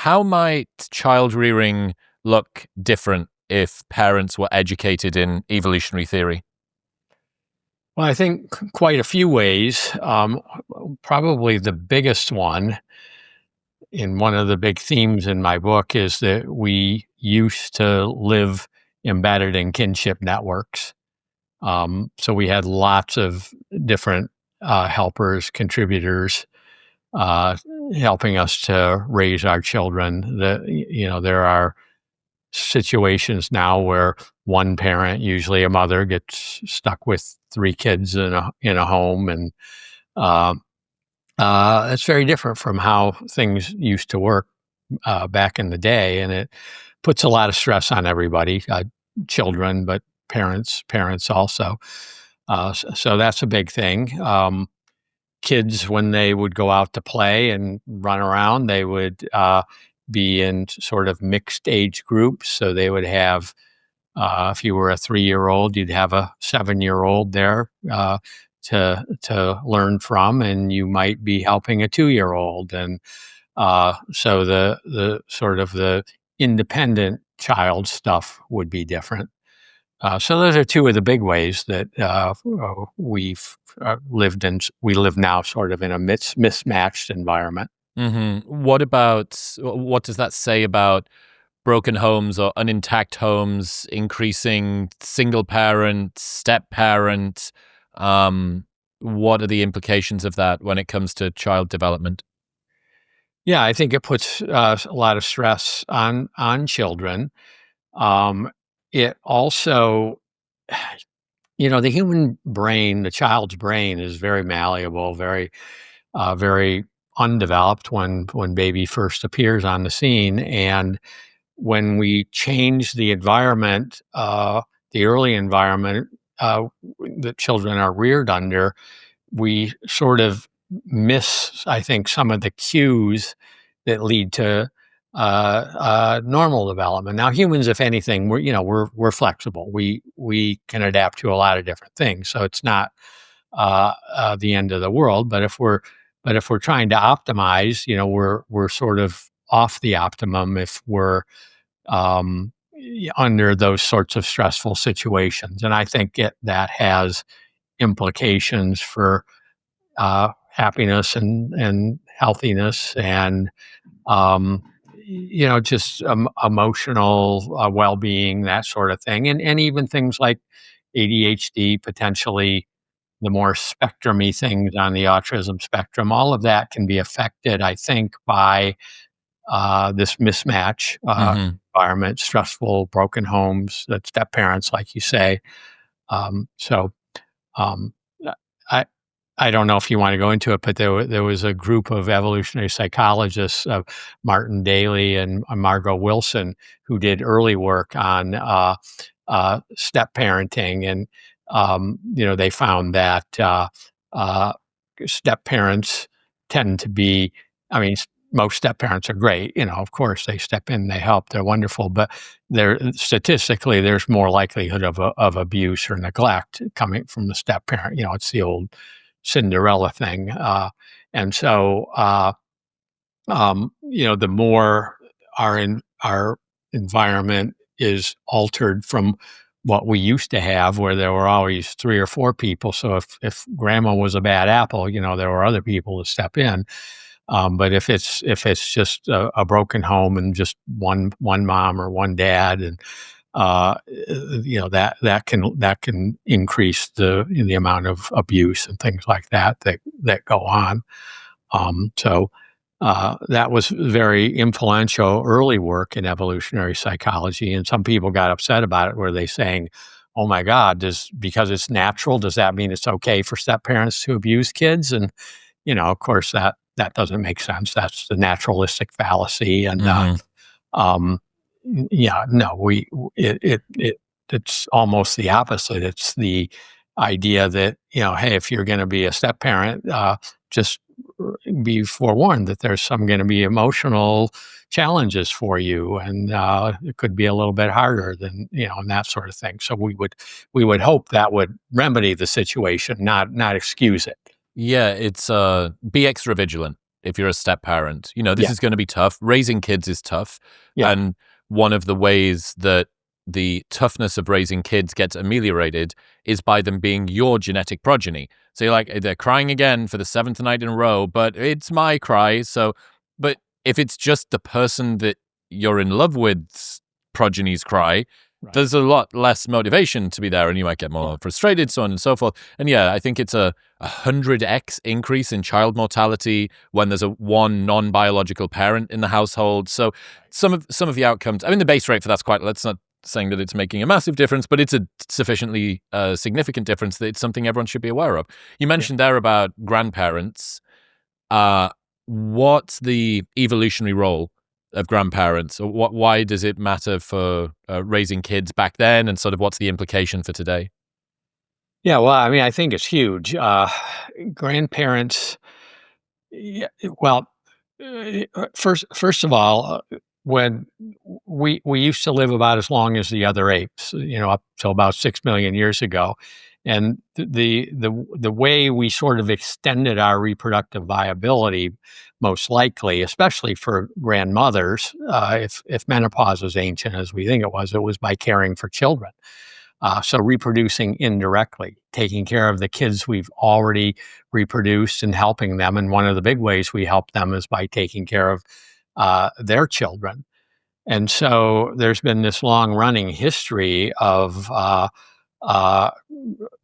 How might child rearing look different if parents were educated in evolutionary theory? Well, I think quite a few ways. Probably the biggest one, and one of the big themes in my book, is that we used to live embedded in kinship networks. So we had lots of different helpers, contributors, uh, helping us to raise our children. There are situations now where one parent, usually a mother, gets stuck with three kids in a home, and uh, it's very different from how things used to work back in the day, and it puts a lot of stress on everybody, children, but parents also. So that's a big thing. Kids, when they would go out to play and run around, they would be in sort of mixed age groups. So they would have, if you were a 3-year-old, you'd have a 7-year-old there to learn from, and you might be helping a 2-year-old, and so the sort of the independent child stuff would be different. So those are two of the big ways that we've lived in. We live now sort of in a mismatched environment. What does that say about broken homes or unintact homes, increasing single parent, step parent? What are the implications of that when it comes to child development? Yeah, I think it puts a lot of stress on children. It also, the human brain, the child's brain, is very malleable, very undeveloped when baby first appears on the scene, and when we change the environment, the early environment that children are reared under, we sort of miss, I think, some of the cues that lead to normal development. Now, humans, if anything, we're flexible. We can adapt to a lot of different things, so it's not the end of the world. But if we're trying to optimize, we're sort of off the optimum if we're under those sorts of stressful situations. And I think that has implications for happiness and healthiness, and just emotional well-being, that sort of thing, and even things like ADHD, potentially the more spectrumy things on the autism spectrum. All of that can be affected, I think, by this mismatch environment, stressful, broken homes, that step parents, like you say. So um, I I don't know if you want to go into it, but there was a group of evolutionary psychologists, Martin Daly and Margot Wilson, who did early work on step parenting, and they found that uh, step parents tend to be, I mean, most step parents are great. Of course, they step in, they help, they're wonderful, but statistically, there's more likelihood of abuse or neglect coming from the step parent. It's the old Cinderella thing. And so, the more our environment is altered from what we used to have, where there were always 3 or 4 people. So if grandma was a bad apple, there were other people to step in. But if it's just a broken home and just one mom or one dad, and that can increase the amount of abuse and things like that go on. That was very influential early work in evolutionary psychology, and some people got upset about it. Were they saying, "Oh my God, because it's natural, does that mean it's okay for step parents to abuse kids?" And of course, that doesn't make sense. That's the naturalistic fallacy, and um, yeah, no, it's almost the opposite. It's the idea that, hey, if you're going to be a step parent, just be forewarned that there's some going to be emotional challenges for you, and it could be a little bit harder than, and that sort of thing. So we would hope that would remedy the situation, not excuse it. Yeah, it's be extra vigilant. if you're a step parent. This Yeah. is going to be tough. Raising kids is tough. Yeah. And one of the ways that the toughness of raising kids gets ameliorated is by them being your genetic progeny. So you're like, they're crying again for the 7th night in a row, but it's my cry. So, but if it's just the person that you're in love with's progeny's cry, Right. there's a lot less motivation to be there, and you might get more frustrated, so on and so forth. And yeah, I think it's a 100x increase in child mortality when there's a one non-biological parent in the household. So some of the outcomes, I mean, the base rate for that's quite, let's not saying that it's making a massive difference, but it's a sufficiently significant difference that it's something everyone should be aware of. You mentioned there about grandparents. What's the evolutionary role of grandparents? Or why does it matter for raising kids back then, and sort of what's the implication for today? Yeah, well, I mean, I think it's huge. Grandparents, yeah, well, first of all, when we used to live about as long as the other apes, up till about 6 million years ago, and the way we sort of extended our reproductive viability, most likely, especially for grandmothers, if menopause was ancient as we think it was by caring for children. So reproducing indirectly, taking care of the kids we've already reproduced and helping them. And one of the big ways we help them is by taking care of their children. And so there's been this long running history of uh,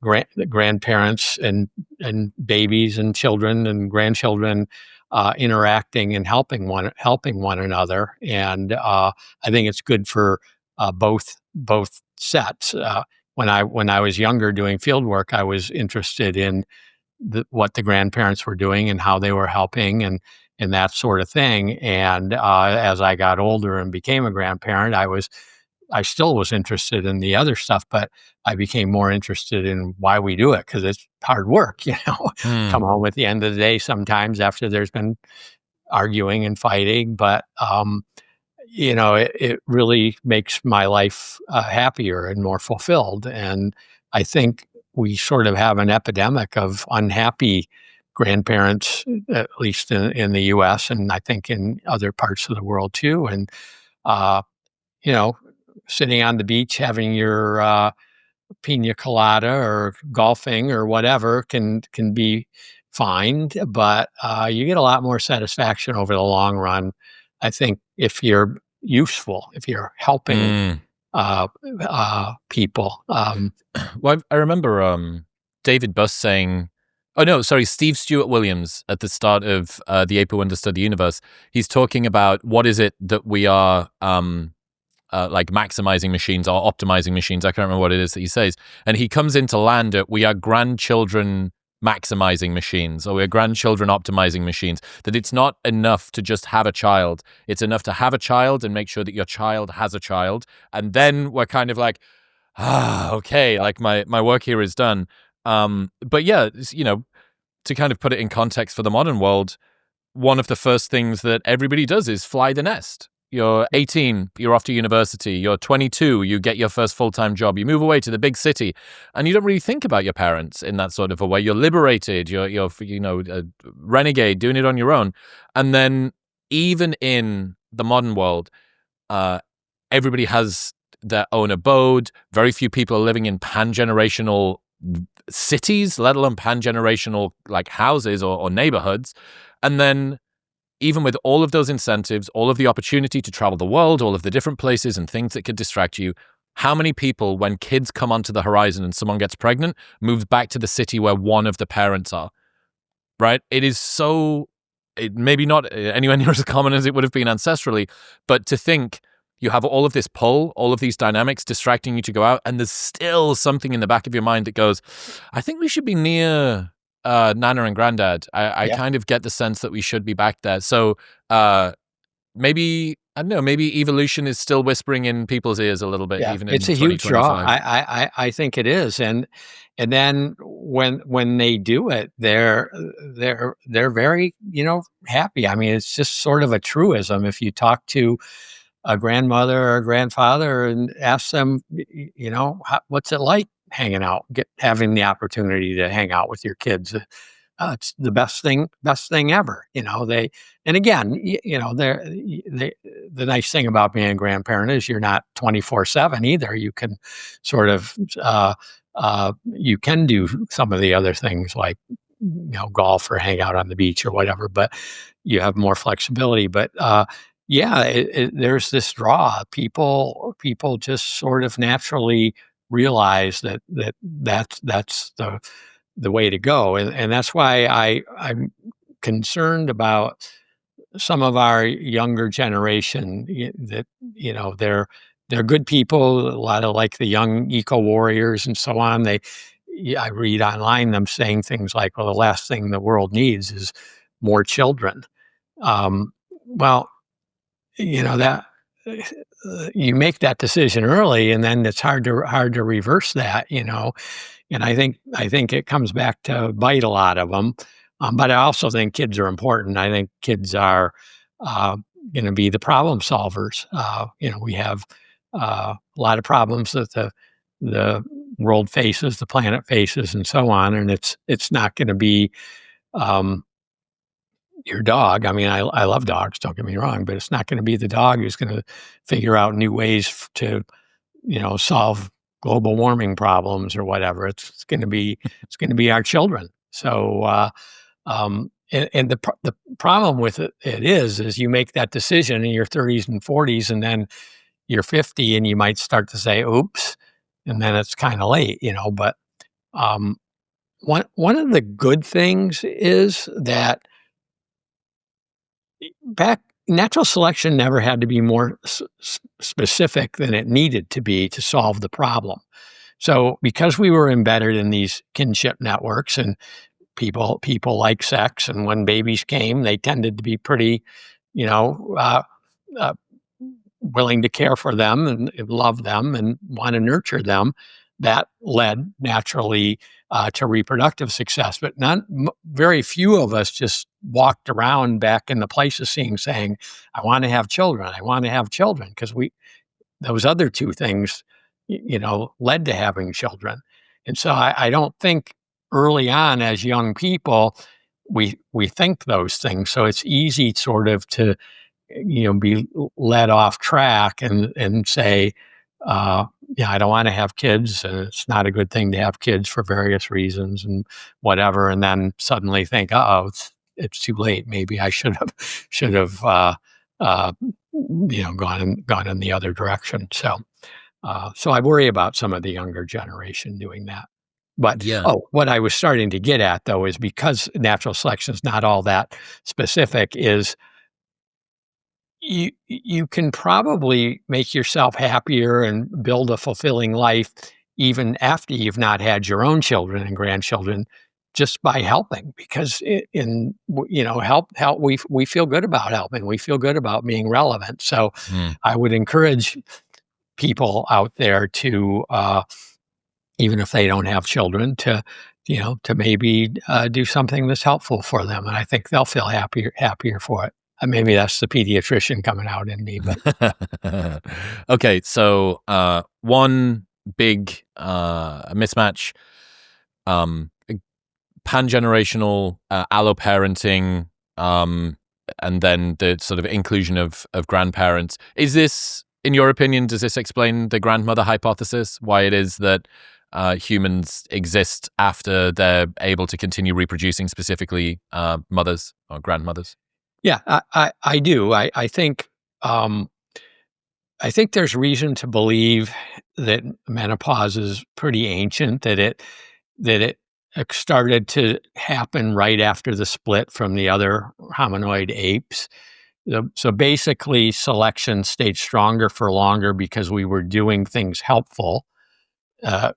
grandparents and babies and children and grandchildren interacting and helping one another. And I think it's good for both sets. When I was younger doing field work, I was interested in what the grandparents were doing and how they were helping and that sort of thing. And as I got older and became a grandparent, I still was interested in the other stuff, but I became more interested in why we do it, because it's hard work, Come home at the end of the day sometimes after there's been arguing and fighting, but it really makes my life happier and more fulfilled. And I think we sort of have an epidemic of unhappy grandparents, at least in the US, and I think in other parts of the world too. And, you know, sitting on the beach having your pina colada or golfing or whatever can be fine, but you get a lot more satisfaction over the long run, I think, if you're useful, if you're helping people. Well, I remember David Buss saying, oh no, sorry, Steve Stewart Williams at the start of The Ape Who Understood the Universe. He's talking about what is it that we are like maximizing machines or optimizing machines. I can't remember what it is that he says. And he comes into land at, we are grandchildren maximizing machines, or we're grandchildren optimizing machines, that it's not enough to just have a child. It's enough to have a child and make sure that your child has a child. And then we're kind of like, okay, like my work here is done. But yeah, to kind of put it in context for the modern world, one of the first things that everybody does is fly the nest. You're 18, you're off to university. You're 22, you get your first full-time job. You move away to the big city, and you don't really think about your parents in that sort of a way. You're liberated. You're a renegade doing it on your own. And then even in the modern world, everybody has their own abode. Very few people are living in pan-generational cities, let alone pan-generational like houses or neighborhoods. And then even with all of those incentives, all of the opportunity to travel the world, all of the different places and things that could distract you, how many people, when kids come onto the horizon and someone gets pregnant, moves back to the city where one of the parents are, right? It is maybe not anywhere near as common as it would have been ancestrally, but to think you have all of this pull, all of these dynamics distracting you to go out, and there's still something in the back of your mind that goes, I think we should be near Nana and Granddad. I kind of get the sense that we should be back there. So maybe, I don't know, maybe evolution is still whispering in people's ears a little bit, even in 2025. It's a huge draw. I think it is. And then when they do it, they're very, happy. I mean, it's just sort of a truism. If you talk to a grandmother or a grandfather and ask them, what's it like hanging out, having the opportunity to hang out with your kids it's the best thing ever. And again, the nice thing about being a grandparent is you're not 24/7 either. You can sort of, you can do some of the other things like, golf or hang out on the beach or whatever, but you have more flexibility. But, yeah, there's this draw. People just sort of naturally realize that's the way to go, and that's why I'm concerned about some of our younger generation. That they're good people, a lot of like the young eco warriors and so on. I read online them saying things like, "Well, the last thing the world needs is more children." Well, that you make that decision early, and then it's hard to reverse that. And I think it comes back to bite a lot of them. But I also think kids are important. I think kids are going to be the problem solvers. We have a lot of problems that the world faces, the planet faces, and so on. And it's not going to be your dog. I mean, I love dogs, don't get me wrong, but it's not going to be the dog who's going to figure out new ways to, solve global warming problems or whatever. It's going to be our children. So, and the problem with it is you make that decision in your 30s and 40s, and then you're 50, and you might start to say, "Oops," and then it's kind of late, But one of the good things is that back natural selection never had to be more specific than it needed to be to solve the problem. So because we were embedded in these kinship networks, and people like sex, and when babies came, they tended to be pretty, uh, willing to care for them and love them and want to nurture them, that led naturally to reproductive success. But very few of us just walked around back in the Pleistocene saying, "I want to have children. I want to have children," because those other two things, led to having children. And so I don't think early on as young people we think those things. So it's easy sort of to be led off track and say, yeah, I don't want to have kids. It's not a good thing to have kids for various reasons and whatever. And then suddenly think, oh, it's too late. Maybe I should have gone in the other direction. So I worry about some of the younger generation doing that. But Yeah. what I was starting to get at though is because natural selection is not all that specific, is you can probably make yourself happier and build a fulfilling life even after you've not had your own children and grandchildren, just by helping. Because help we feel good about helping. We feel good about being relevant. So Mm. I would encourage people out there to, even if they don't have children, to maybe do something that's helpful for them, and I think they'll feel happier for it. Maybe that's the pediatrician coming out in me, but Okay, so one big mismatch, pan-generational alloparenting, and then the sort of inclusion of grandparents. Is this, in your opinion, does this explain the grandmother hypothesis? Why it is that humans exist after they're able to continue reproducing, specifically mothers or grandmothers? yeah, I do. I think there's reason to believe that menopause is pretty ancient. That it started to happen right after the split from the other hominoid apes. So basically, selection stayed stronger for longer because we were doing things helpful,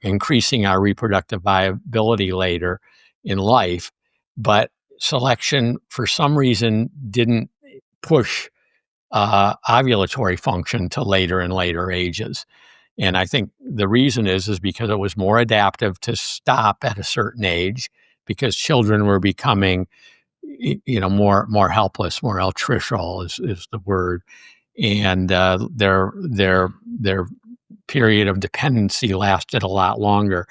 increasing our reproductive viability later in life. But selection, for some reason, didn't push ovulatory function to later and later ages. And I think the reason is because it was more adaptive to stop at a certain age, because children were becoming, more helpless, more altricial is the word, and their period of dependency lasted a lot longer.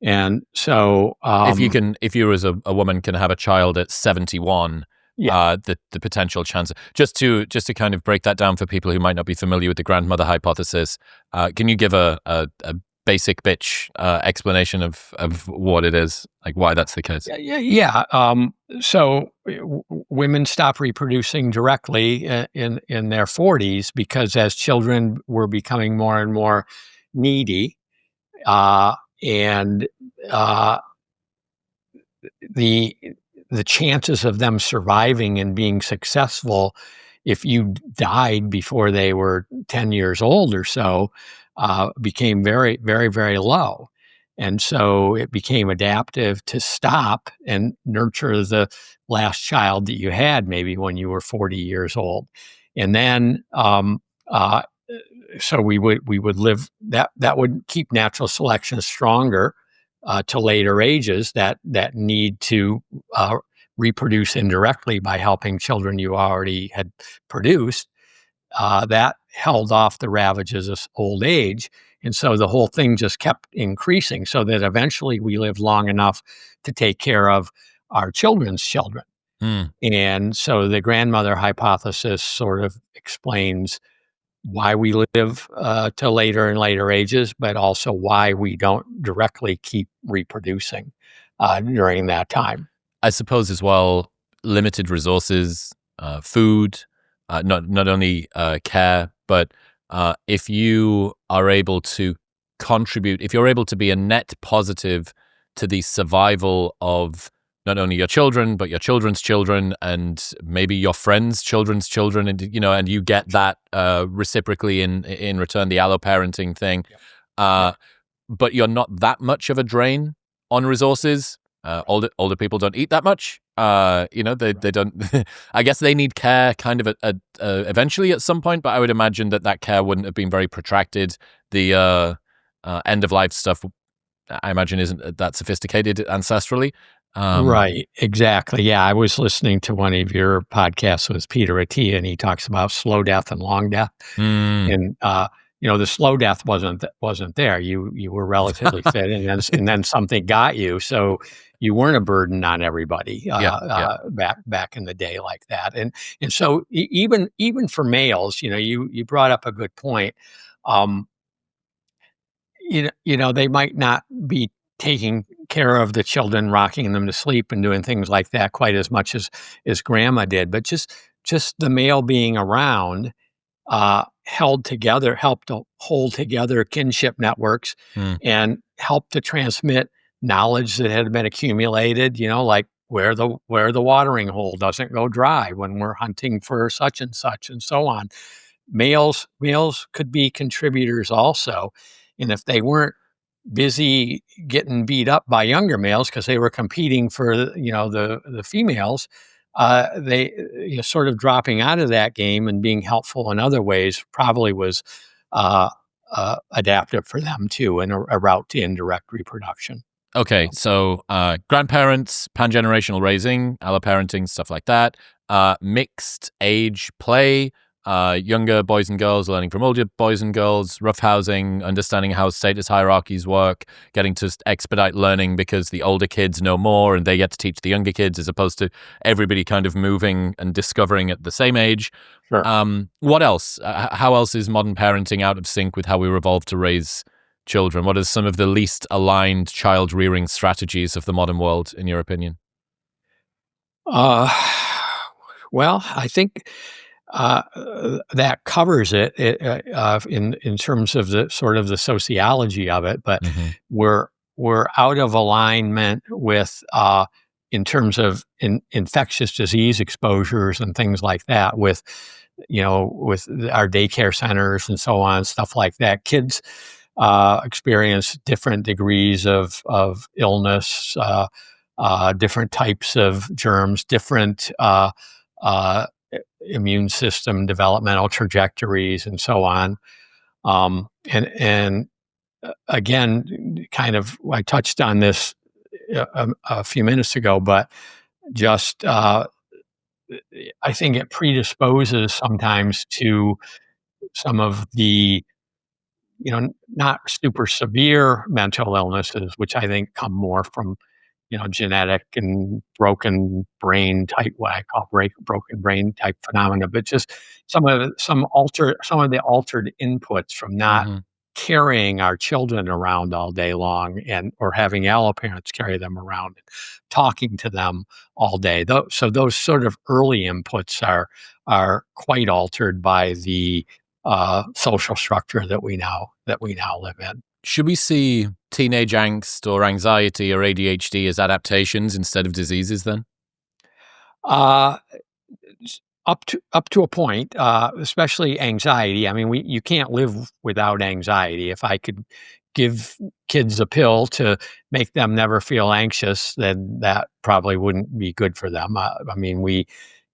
And so, if you as a woman can have a child at 71, yeah, the potential chance, just to kind of break that down for people who might not be familiar with the grandmother hypothesis, can you give a basic bitch explanation of what it is, like why that's the case? yeah. So women stop reproducing directly in their 40s because as children were becoming more and more needy, and the the chances of them surviving and being successful if you died before they were 10 years old or so became very, very, very low. And so it became adaptive to stop and nurture the last child that you had maybe when you were 40 years old. And then uh, so we would live that would keep natural selection stronger to later ages that need to reproduce indirectly by helping children you already had produced. That held off the ravages of old age, and so the whole thing just kept increasing. So that eventually we lived long enough to take care of our children's children. Mm. And so the grandmother hypothesis sort of explains why we live to later and later ages, but also why we don't directly keep reproducing during that time. I suppose as well, limited resources, food, not only care, but if you are able to contribute, if you're able to be a net positive to the survival of not only your children but your children's children and maybe your friends' children's children, and and you get that reciprocally in return, the alloparenting thing, Yeah. but you're not that much of a drain on resources. Older people don't eat that much. They don't. I guess they need care kind of eventually at some point, but I would imagine that care wouldn't have been very protracted. The end of life stuff, I imagine, isn't that sophisticated ancestrally. Right, exactly. Yeah, I was listening to one of your podcasts with Peter Attia, and he talks about slow death and long death. mm, And the slow death wasn't there. You were relatively fit, and then something got you, so you weren't a burden on everybody yeah, yeah. back in the day like that. And so even for males, you brought up a good point. Um, they might not be taking care of the children, rocking them to sleep and doing things like that quite as much as grandma did, but just the male being around helped to hold together kinship networks Mm. and helped to transmit knowledge that had been accumulated, like where the watering hole doesn't go dry when we're hunting for such and so on. Males could be contributors also, and if they weren't busy getting beat up by younger males because they were competing for the females, they sort of dropping out of that game and being helpful in other ways probably was uh, adaptive for them too, and a route to indirect reproduction. Okay, so grandparents, pan-generational raising, alloparenting, stuff like that. Mixed age play, younger boys and girls learning from older boys and girls, roughhousing, understanding how status hierarchies work, getting to expedite learning because the older kids know more and they get to teach the younger kids as opposed to everybody kind of moving and discovering at the same age. Sure. What else? How else is modern parenting out of sync with how we were evolved to raise children? What are some of the least aligned child rearing strategies of the modern world, in your opinion? Uh, well, I think that covers it, in terms of the sort of the sociology of it, but Mm-hmm. we're out of alignment with in terms of infectious disease exposures and things like that with our daycare centers and so on, stuff like that. Kids experience different degrees of illness, different types of germs, different uh, immune system developmental trajectories, and so on. And again, kind of, I touched on this a few minutes ago, but just I think it predisposes sometimes to some of the not super severe mental illnesses, which I think come more from, genetic and broken brain type, what I call broken brain type phenomena, but just some of the altered inputs from not Hmm. carrying our children around all day long, and or having allo parents carry them around, talking to them all day. So those sort of early inputs are quite altered by the social structure that we now live in. Should we see teenage angst or anxiety or ADHD as adaptations instead of diseases then? Uh, up to a point, especially anxiety. I mean, you can't live without anxiety. If I could give kids a pill to make them never feel anxious, then that probably wouldn't be good for them. I mean,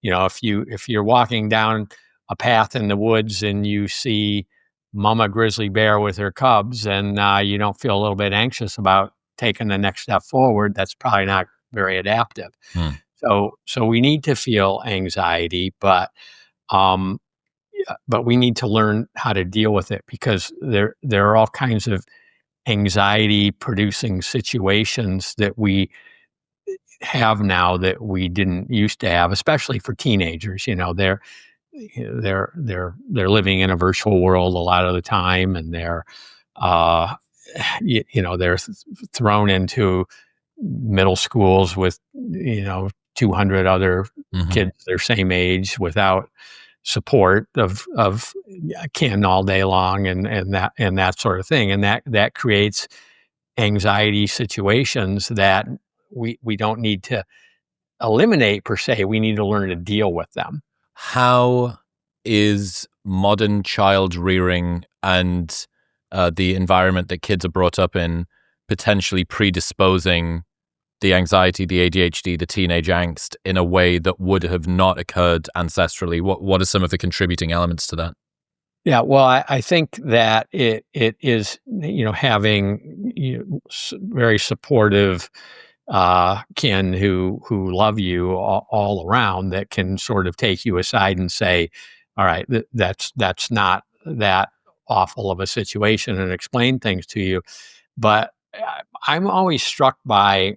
if you're walking down a path in the woods and you see Mama grizzly bear with her cubs, and you don't feel a little bit anxious about taking the next step forward, that's probably not very adaptive. Hmm. So we need to feel anxiety, um, but we need to learn how to deal with it, because there are all kinds of anxiety producing situations that we have now that we didn't used to have, especially for teenagers. They're living in a virtual world a lot of the time, and uh, they're thrown into middle schools with 200 other Hmm. kids their same age without support of kin all day long, and that sort of thing, and that creates anxiety situations that we don't need to eliminate per se. We need to learn to deal with them. How is modern child rearing and the environment that kids are brought up in potentially predisposing the anxiety, the ADHD, the teenage angst in a way that would have not occurred ancestrally? What are some of the contributing elements to that? Yeah, well, I think that it is, having very supportive kin who love you all around, that can sort of take you aside and say, "All right, that's not that awful of a situation," and explain things to you. But I'm always struck by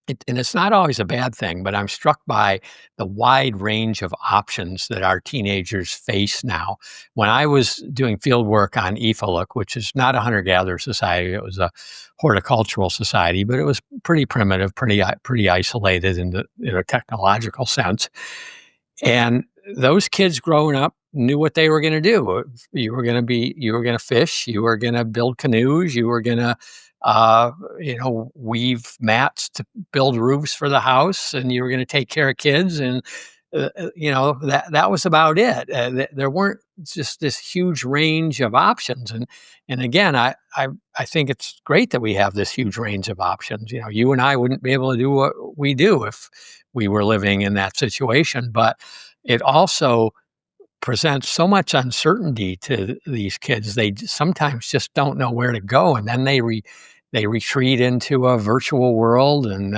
it, and it's not always a bad thing, but I'm struck by the wide range of options that our teenagers face now. When I was doing field work on EFOLIC, which is not a hunter-gatherer society, it was a horticultural society, but it was pretty primitive, pretty isolated in a technological sense. And those kids growing up knew what they were going to do. You were going to fish, you were going to build canoes, you were going to, uh, weave mats to build roofs for the house, and you were going to take care of kids. And, that was about it. There weren't just this huge range of options. And again, I think it's great that we have this huge range of options. You and I wouldn't be able to do what we do if we were living in that situation. But it also presents so much uncertainty to these kids. They sometimes just don't know where to go, and then they retreat into a virtual world, and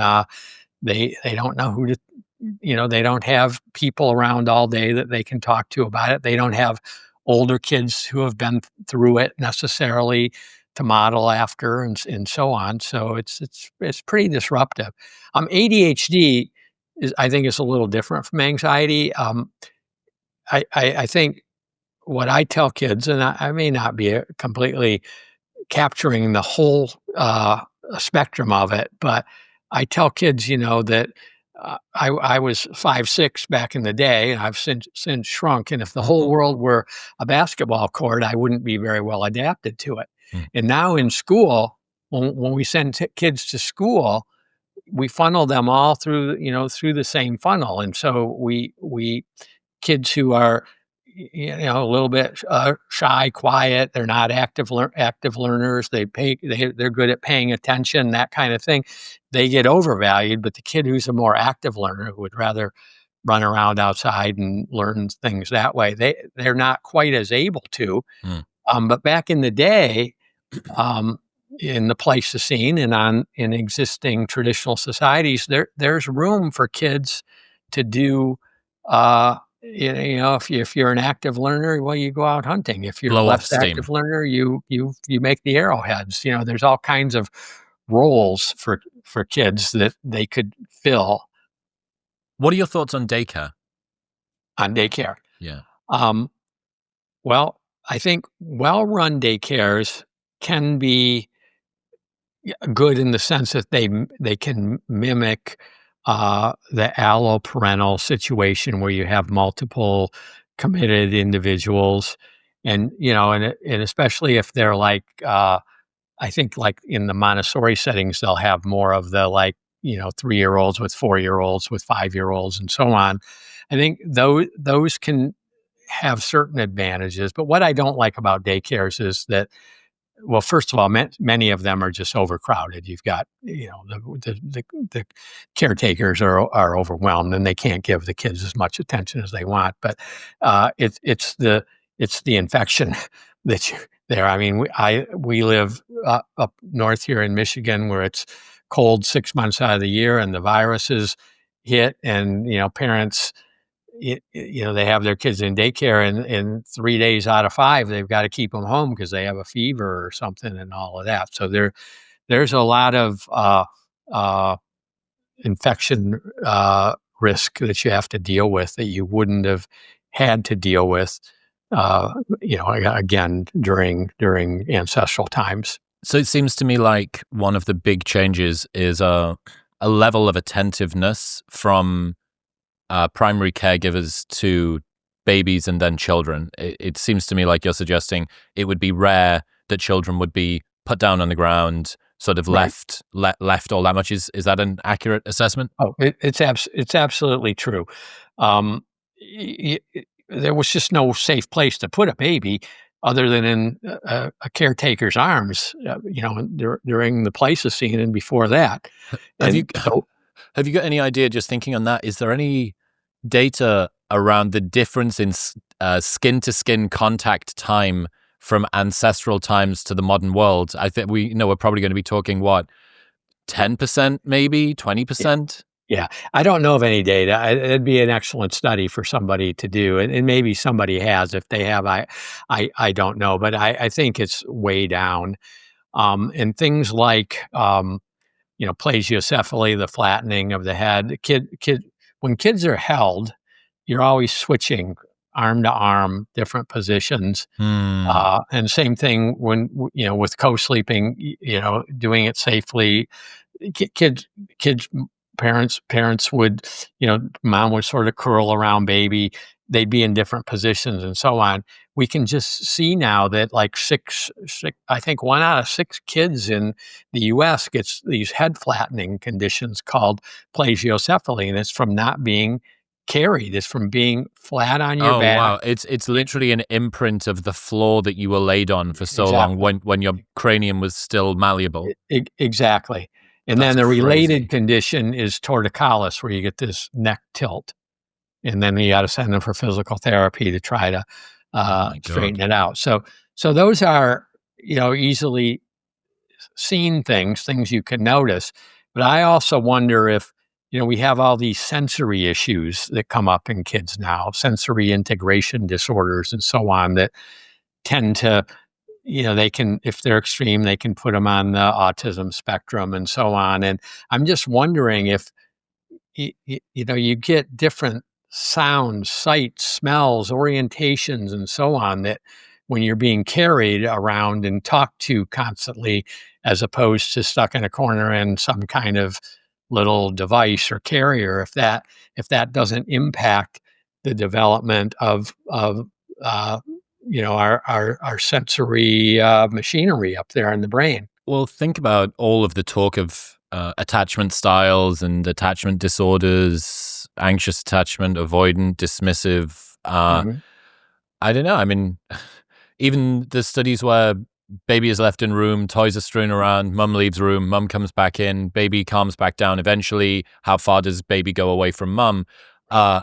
they don't know who to. They don't have people around all day that they can talk to about it. They don't have older kids who have been through it necessarily to model after, and so on. So it's pretty disruptive. ADHD I think is a little different from anxiety. I think what I tell kids, and I may not be completely capturing the whole spectrum of it, but I tell kids, that I was 5'6" back in the day, and I've since shrunk. And if the whole world were a basketball court, I wouldn't be very well adapted to it. Mm. And now in school, when we send kids to school, we funnel them all through the same funnel, and so we kids who are a little bit shy, quiet, they're not active learners, they're good at paying attention, that kind of thing, they get overvalued. But the kid who's a more active learner, who would rather run around outside and learn things that way, they're not quite as able to. Mm. But back in the day, um, in the Pleistocene and in existing traditional societies, there's room for kids to do if you're an active learner, well, you go out hunting. If you're a Blow off less steam. active learner, you make the arrowheads. There's all kinds of roles for kids that they could fill What are your thoughts on daycare? on daycare. Yeah. Um, well, I think well-run daycares can be good in the sense that they can mimic the alloparental situation where you have multiple committed individuals, and especially if they're like I think like in the Montessori settings, they'll have more of the 3-year-olds with 4-year-olds with 5-year-olds and so on. I think those can have certain advantages, but what I don't like about daycares is that, well, first of all, many of them are just overcrowded. You've got, the caretakers are overwhelmed and they can't give the kids as much attention as they want. But it's the infection that you there. I mean, we live up north here in Michigan, where it's cold 6 months out of the year, and the viruses hit, and parents, they have their kids in daycare, and 3 days out of 5, they've got to keep them home because they have a fever or something and all of that. So there's a lot of uh, infection risk that you have to deal with that you wouldn't have had to deal with, again, during ancestral times. So it seems to me like one of the big changes is a level of attentiveness from primary caregivers to babies and then children. It seems to me like you're suggesting it would be rare that children would be put down on the ground, sort of Right. left all that much. Is that an accurate assessment? Oh, it's absolutely true. Um, there was just no safe place to put a baby other than in a caretaker's arms, during the Pleistocene and before that. Have you And so, have you got any idea, just thinking on that, is there any data around the difference in skin to skin contact time from ancestral times to the modern world? I think we're probably going to be talking, what, 10%, maybe yeah, 20%? yeah, I don't know of any data. It'd be an excellent study for somebody to do, and maybe somebody has. If they have, I don't know, but I think it's way down. And things like plagiocephaly, the flattening of the head. When kids are held, you're always switching arm to arm, different positions. Hmm. And same thing when, with co-sleeping, doing it safely. Kids, kids, parents would, mom would sort of curl around baby. They'd be in different positions and so on. We can just see now that like I think 1 out of 6 kids in the U.S. gets these head flattening conditions called plagiocephaly, and it's from not being carried. It's from being flat on your Oh back. wow! It's literally an imprint of the floor that you were laid on for so long Exactly. when your cranium was still malleable. Exactly. And That's then the related crazy. condition is torticollis, where you get this neck tilt, and then you gotta send them for physical therapy to try to, Oh my God. straighten it out. So those are, easily seen things you can notice. But I also wonder if, we have all these sensory issues that come up in kids now, sensory integration disorders and so on, that tend to, they can, if they're extreme, they can put them on the autism spectrum and so on. And I'm just wondering if you get different sounds, sights, smells, orientations, and so on, that when you're being carried around and talked to constantly, as opposed to stuck in a corner in some kind of little device or carrier, if that doesn't impact the development of uh, our sensory machinery up there in the brain. Well, think about all of the talk of attachment styles and attachment disorders, anxious attachment, avoidant, dismissive. Mhm. I don't know. I mean, even the studies where baby is left in room, toys are strewn around, mum leaves room, mum comes back in, baby calms back down eventually. How far does baby go away from mum? Uh,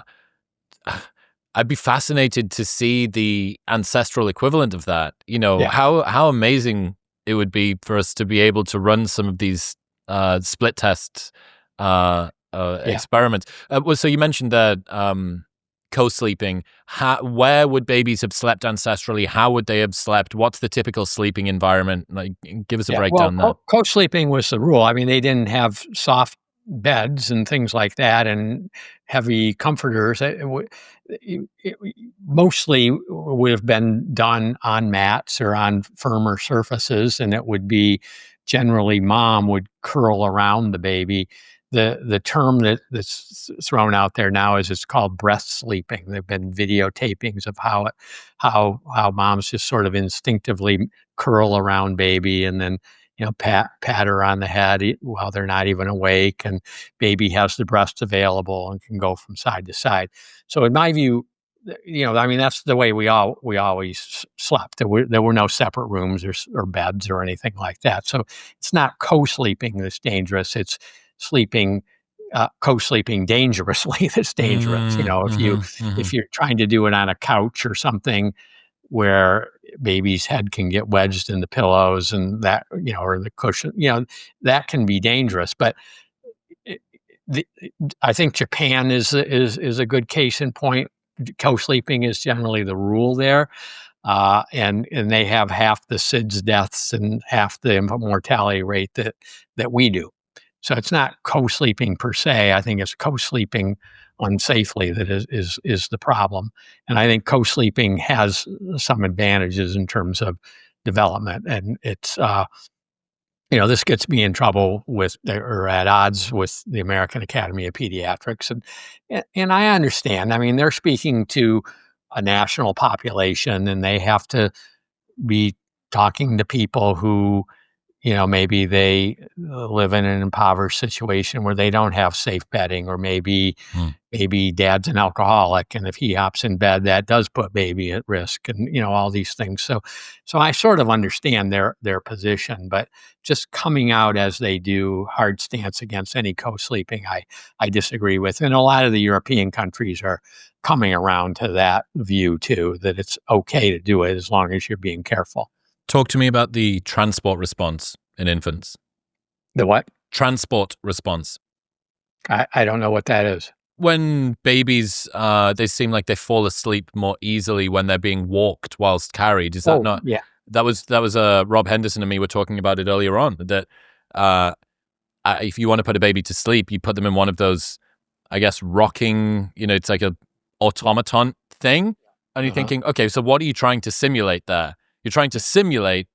I'd be fascinated to see the ancestral equivalent of that. Yeah, How amazing it would be for us to be able to run some of these split test yeah, experiments. So you mentioned that co-sleeping, where would babies have slept ancestrally? How would they have slept? What's the typical sleeping environment? Like, give us a breakdown there. Co-sleeping was the rule. I mean, they didn't have soft beds and things like that and heavy comforters. It mostly would have been done on mats or on firmer surfaces, and it would be generally mom would curl around the baby. The term that's thrown out there now is it's called breast sleeping. There've been videotapings of how moms just sort of instinctively curl around baby and then pat her on the head while they're not even awake, and baby has the breast available and can go from side to side. So in my view, I mean, that's the way we always slept. There were no separate rooms or beds or anything like that. So it's not co-sleeping that's dangerous. It's co-sleeping dangerously that's dangerous. If you're trying to do it on a couch or something where baby's head can get wedged in the pillows and that, or the cushion, that can be dangerous. But I think Japan is a good case in point. Co-sleeping is generally the rule there. And they have half the SIDS deaths and half the mortality rate that we do. So it's not co-sleeping per se. I think it's co-sleeping unsafely that is the problem. And I think co-sleeping has some advantages in terms of development. And it's, this gets me in trouble with, or at odds with, the American Academy of Pediatrics. And I understand. I mean, they're speaking to a national population and they have to be talking to people who, maybe they live in an impoverished situation where they don't have safe bedding, or maybe dad's an alcoholic, and if he hops in bed, that does put baby at risk, and all these things. So I sort of understand their position, but just coming out as they do, hard stance against any co-sleeping, I disagree with. And a lot of the European countries are coming around to that view too, that it's okay to do it as long as you're being careful. Talk to me about the transport response in infants. The what? Transport response. I don't know what that is. When babies, they seem like they fall asleep more easily when they're being walked whilst carried. Is that not? Yeah. That was Rob Henderson and me were talking about it earlier on, that if you want to put a baby to sleep, you put them in one of those, I guess, rocking, it's like a automaton thing. And you're thinking, okay, so what are you trying to simulate there? You're trying to simulate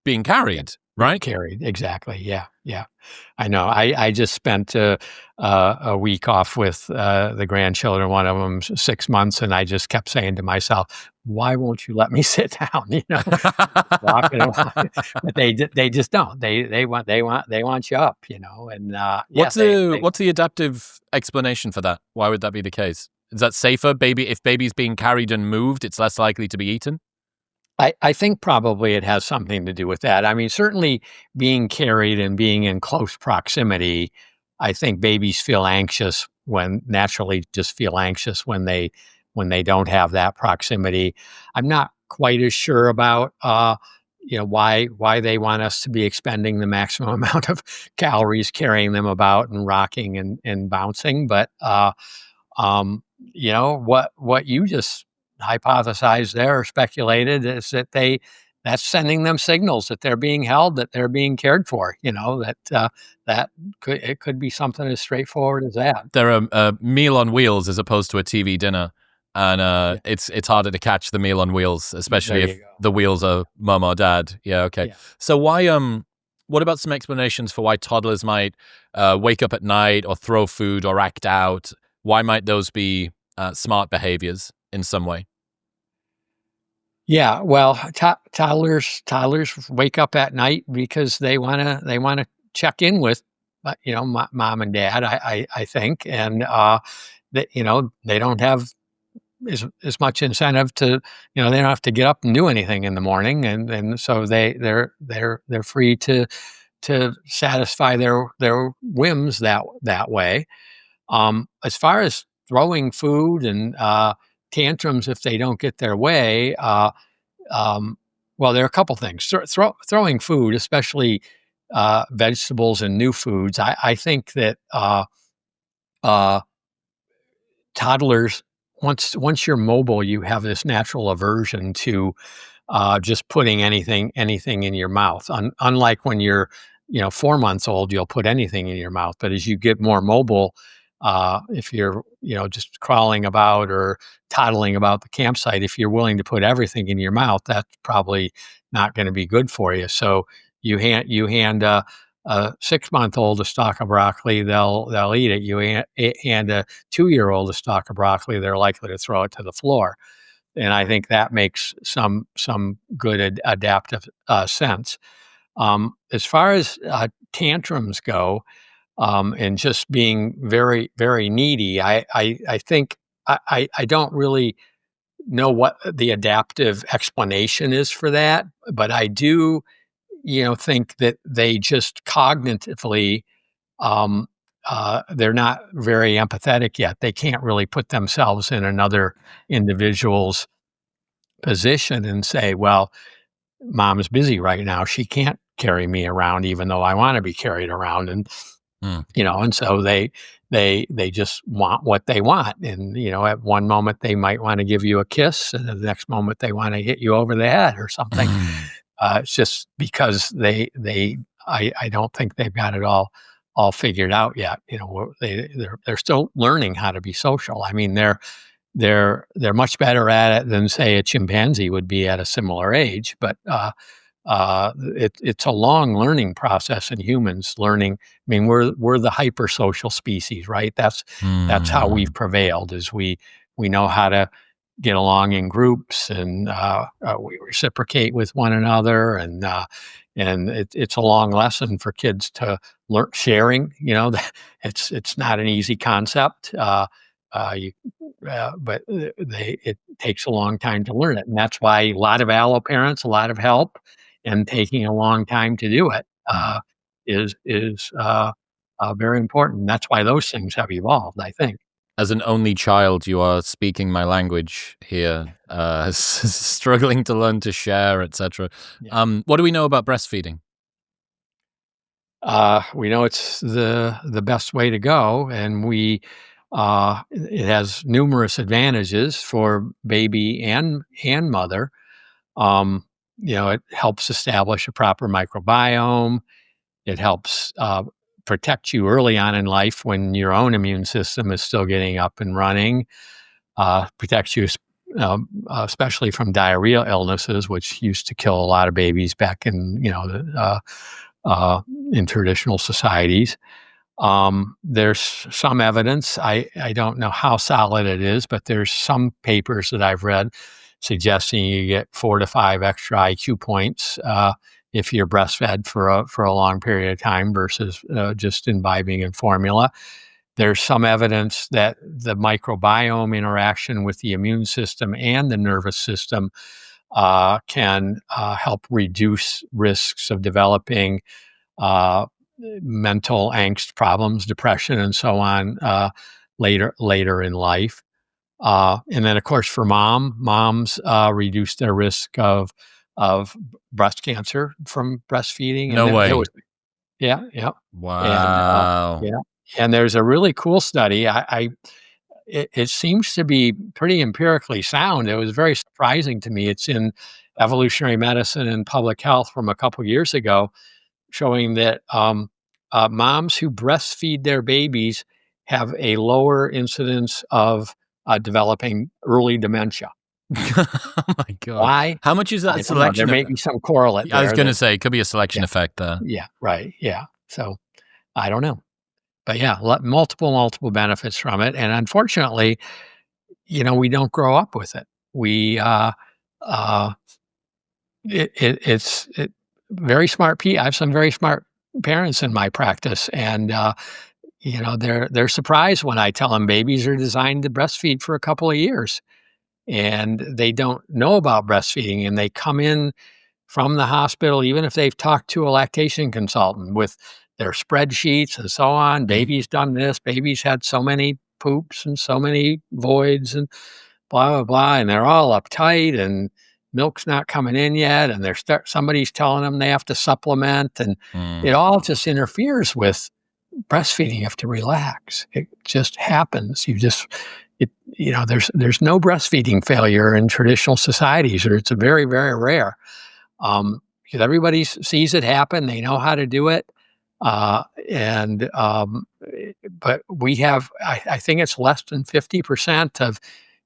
being carried, right? Carried, exactly. Yeah. I know. I just spent a week off with the grandchildren, one of them 6 months, and I just kept saying to myself, why won't you let me sit down? Walking around. But they just don't. They want you up, and what's the adaptive explanation for that? Why would that be the case? Is that safer? If baby's being carried and moved, it's less likely to be eaten? I think probably it has something to do with that. I mean, certainly being carried and being in close proximity, I think babies naturally just feel anxious when they don't have that proximity. I'm not quite as sure about why they want us to be expending the maximum amount of calories carrying them about and rocking and bouncing, but what you just hypothesized there or speculated is that that's sending them signals that they're being held, that they're being cared for, that it could be something as straightforward as that. They're a meal on wheels as opposed to a TV dinner. And it's harder to catch the meal on wheels, especially if the wheels are mom or dad. Yeah, okay. Yeah. So what about some explanations for why toddlers might wake up at night or throw food or act out? Why might those be smart behaviors in some way? Yeah, well, toddlers wake up at night because they wanna check in with, mom and dad. I think, and that they don't have as much incentive to, they don't have to get up and do anything in the morning, and so they're free to satisfy their whims that way. As far as throwing food and tantrums if they don't get their way, well, there are a couple things. Throwing food, especially vegetables and new foods, I think that toddlers once you're mobile, you have this natural aversion to just putting anything in your mouth. Unlike when you're 4 months old, you'll put anything in your mouth. But as you get more mobile, if you're just crawling about or toddling about the campsite, if you're willing to put everything in your mouth, that's probably not going to be good for you. So you hand a 6-month-old a stalk of broccoli, they'll eat it. You hand a 2-year-old a stalk of broccoli, they're likely to throw it to the floor. And I think that makes some good adaptive sense. As far as tantrums go, and just being very, very needy, I think I don't really know what the adaptive explanation is for that, but I do, think that they just cognitively, um, they're not very empathetic yet. They can't really put themselves in another individual's position and say, well, mom's busy right now. She can't carry me around, even though I want to be carried around. And, Mm. and so they just want what they want. And, at one moment they might want to give you a kiss, and the next moment they want to hit you over the head or something. It's just because I don't think they've got it all figured out yet. They're still learning how to be social. I mean, they're much better at it than, say, a chimpanzee would be at a similar age. But it's a long learning process in humans. Learning. I mean, we're the hypersocial species, right? That's how we've prevailed. Is we know how to get along in groups, and we reciprocate with one another, and it's a long lesson for kids to learn sharing. It's not an easy concept. But it takes a long time to learn it, and that's why a lot of allo parents, a lot of help, and taking a long time to do it is very important. That's why those things have evolved, I think. As an only child, you are speaking my language here, struggling to learn to share, etc. Yeah. What do we know about breastfeeding? We know it's the best way to go, and it has numerous advantages for baby and mother. It helps establish a proper microbiome. It helps protect you early on in life when your own immune system is still getting up and running. Protects you, especially from diarrheal illnesses, which used to kill a lot of babies back in in traditional societies. There's some evidence. I don't know how solid it is, but there's some papers that I've read suggesting you get 4 to 5 extra IQ points if you're breastfed for a long period of time versus just imbibing in formula. There's some evidence that the microbiome interaction with the immune system and the nervous system can help reduce risks of developing mental angst problems, depression, and so on later in life. And then, of course, for moms reduce their risk of breast cancer from breastfeeding. No way. Yeah. Wow. And and there's a really cool study. It seems to be pretty empirically sound. It was very surprising to me. It's in Evolutionary Medicine and Public Health from a couple years ago, showing that moms who breastfeed their babies have a lower incidence of developing early dementia. Oh my God. Why? How much is that I don't know. selection? There may be some correlate there. I was going to say, it could be a selection effect there. Yeah, right. Yeah. So I don't know. But yeah, multiple benefits from it. And unfortunately, we don't grow up with it. It's very smart. I have some very smart parents in my practice, and they're surprised when I tell them babies are designed to breastfeed for a couple of years, and they don't know about breastfeeding, and they come in from the hospital, even if they've talked to a lactation consultant, with their spreadsheets and so on. Baby's done this. Baby's had so many poops and so many voids and blah, blah, blah. And they're all uptight, and milk's not coming in yet. And somebody's telling them they have to supplement. And it all just interferes with breastfeeding. You have to relax. It just happens. there's no breastfeeding failure in traditional societies, or it's very, very rare. Because everybody sees it happen, they know how to do it, and but we have, I think it's less than 50% of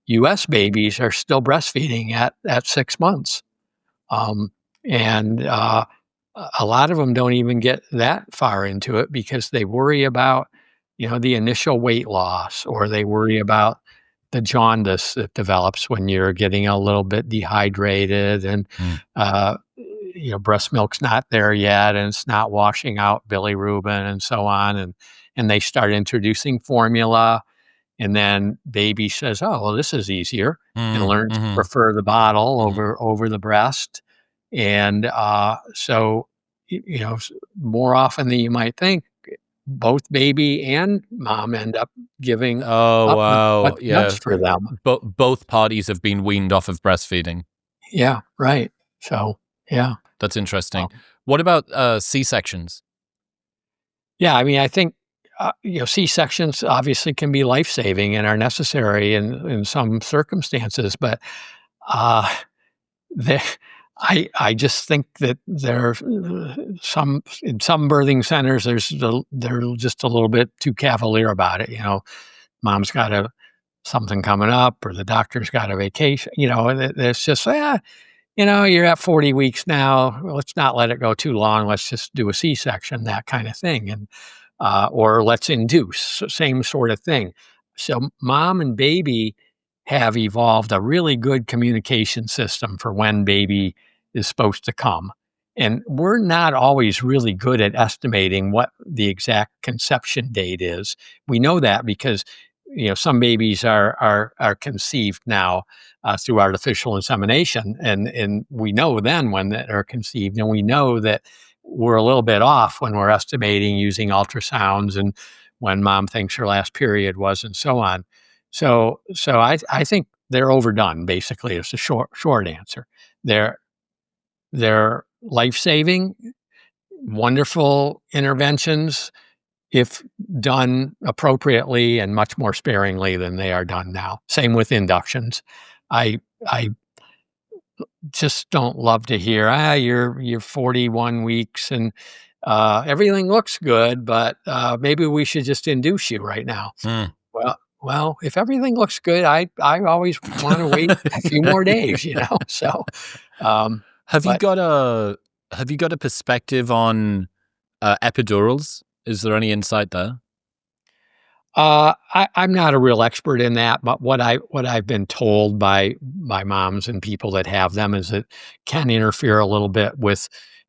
U.S. babies are still breastfeeding at 6 months, and a lot of them don't even get that far into it because they worry about, the initial weight loss, or they worry about the jaundice that develops when you're getting a little bit dehydrated, and Mm. breast milk's not there yet, and it's not washing out bilirubin and so on, and they start introducing formula, and then baby says, "Oh, well, this is easier," and Mm. learns to Mhm. prefer the bottle Mhm. over the breast. And so, more often than you might think, both baby and mom end up giving Oh, up wow. what's Yeah. best for them. Both parties have been weaned off of breastfeeding. Yeah, right. So, yeah. That's interesting. Um, What about C-sections? yeah, I mean, I think, C-sections obviously can be life-saving and are necessary in some circumstances, but uh, There I just think that there some in some birthing centers, they're just a little bit too cavalier about it, Mom's got something coming up, or the doctor's got a vacation, and it's just, you're at 40 weeks now, let's not let it go too long, let's just do a C-section, that kind of thing, and, or let's induce, same sort of thing. So mom and baby have evolved a really good communication system for when baby is supposed to come. And we're not always really good at estimating what the exact conception date is. We know that because some babies are conceived now through artificial insemination, and we know then when that are conceived, and we know that we're a little bit off when we're estimating using ultrasounds, and when mom thinks her last period was, and so on. So I think they're overdone. Basically, is the short answer. They're they're life saving, wonderful interventions if done appropriately and much more sparingly than they are done now. Same with inductions. I just don't love to hear, you're 41 weeks and everything looks good, but maybe we should just induce you right now. Mm. Well, if everything looks good, I always want to wait a few more days, So, um, Have you but got a have you got a perspective on epidurals? Is there any insight there? I'm not a real expert in that, but what I've been told by moms and people that have them is it can interfere a little bit with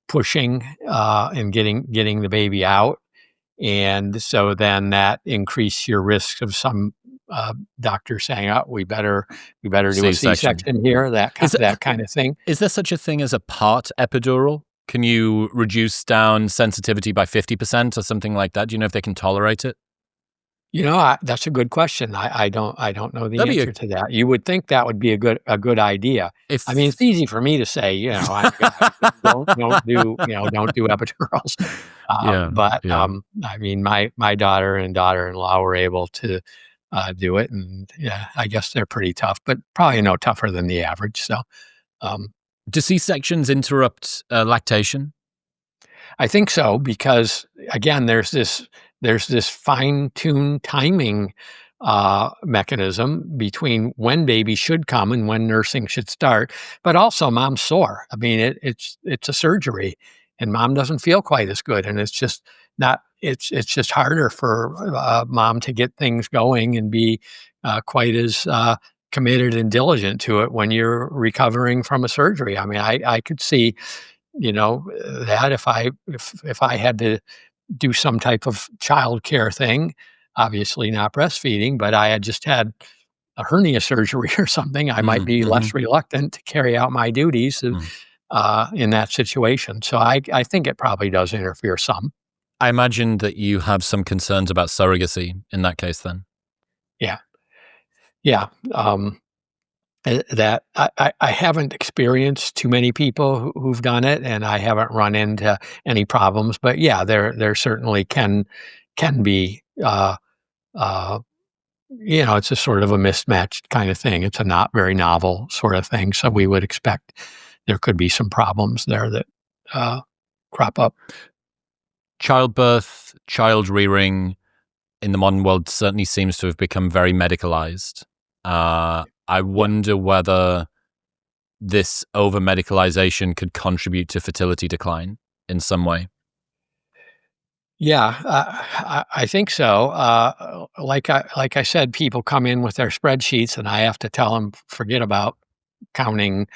pushing and getting the baby out, and so then that increase your risk of some doctors saying, "Oh, we better do a C-section. C-section here," Is it that kind of thing. is there such a thing as a part epidural? Can you reduce down sensitivity by 50% or something like that? Do you know if they can tolerate it? That's a good question. I don't know the That'd be a answer to that. You would think that would be a good idea. I mean, if it's easy for me to say, don't do epidurals. Yeah, But yeah. I mean, my daughter and daughter-in-law were able to do it, and yeah, I guess they're pretty tough, but probably no tougher than the average. So um, Do C-sections interrupt lactation? I think so because again, there's this fine-tuned timing mechanism between when baby should come and when nursing should start, but also mom's sore. I mean, it's a surgery, and mom doesn't feel quite as good, and it's just not. It's just harder for mom to get things going and be quite as committed and diligent to it when you're recovering from a surgery. I mean, I could see that if I had to do some type of childcare thing, obviously not breastfeeding, but I had just had a hernia surgery or something, I might Mm, be less mhm, reluctant to carry out my duties mm. in that situation. So I think it probably does interfere some. I imagine that you have some concerns about surrogacy in that case then. Yeah, yeah. That I haven't experienced too many people who've done it, and I haven't run into any problems. But yeah, there certainly can be uh, it's a sort of a mismatched kind of thing. It's a not very novel sort of thing. So we would expect there could be some problems there that crop up. Childbirth, child rearing in the modern world certainly seems to have become very medicalized. I wonder whether this over medicalization could contribute to fertility decline in some way. Yeah, I think so. Like I said, people come in with their spreadsheets, and I have to tell them forget about counting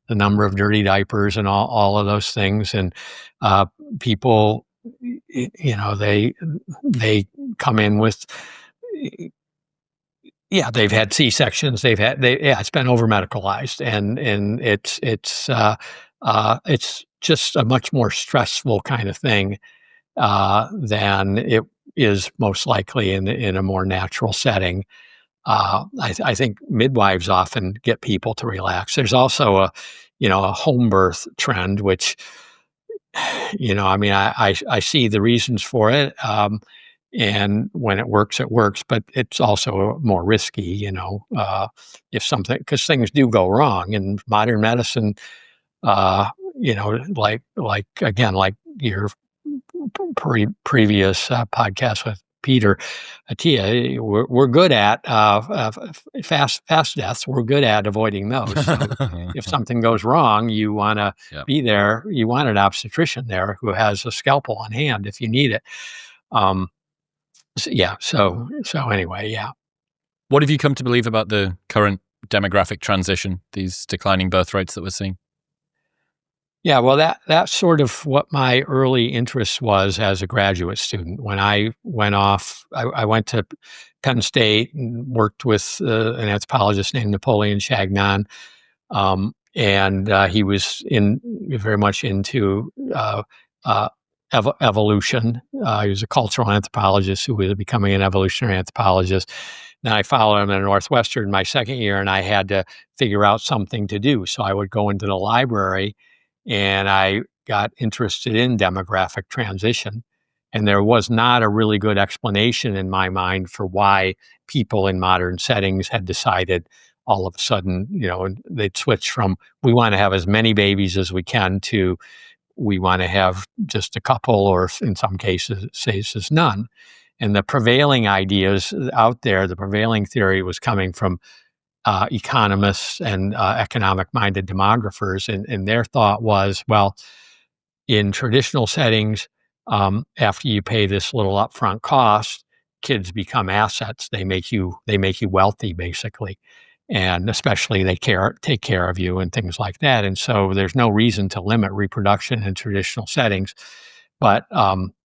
the number of dirty diapers and all of those things. And people, they come in with, they've had C-sections. It's been over medicalized, and it's just a much more stressful kind of thing than it is most likely in a more natural setting. I think midwives often get people to relax. There's also a home birth trend, which, I see the reasons for it. And when it works, but it's also more risky, because things do go wrong in modern medicine. Again, like your previous podcast with Peter Attia, we're good at fast deaths. We're good at avoiding those. So if something goes wrong, you want to be there. You want an obstetrician there who has a scalpel on hand if you need it. So anyway, yeah. What have you come to believe about the current demographic transition, these declining birth rates that we're seeing? Yeah, well, that's sort of what my early interest was as a graduate student. When I went off, I went to Penn State and worked with an anthropologist named Napoleon Chagnon, and he was very much into evolution. He was a cultural anthropologist who was becoming an evolutionary anthropologist. Now I followed him at Northwestern my second year, and I had to figure out something to do. So I would go into the library, and I got interested in demographic transition. And there was not a really good explanation in my mind for why people in modern settings had decided all of a sudden, they'd switch from we want to have as many babies as we can to we want to have just a couple, or in some cases none. And the prevailing ideas out there, the prevailing theory was coming from economists and economic-minded demographers, and their thought was, well, in traditional settings, after you pay this little upfront cost, kids become assets. They make you wealthy, basically, and especially they take care of you and things like that. And so there's no reason to limit reproduction in traditional settings, but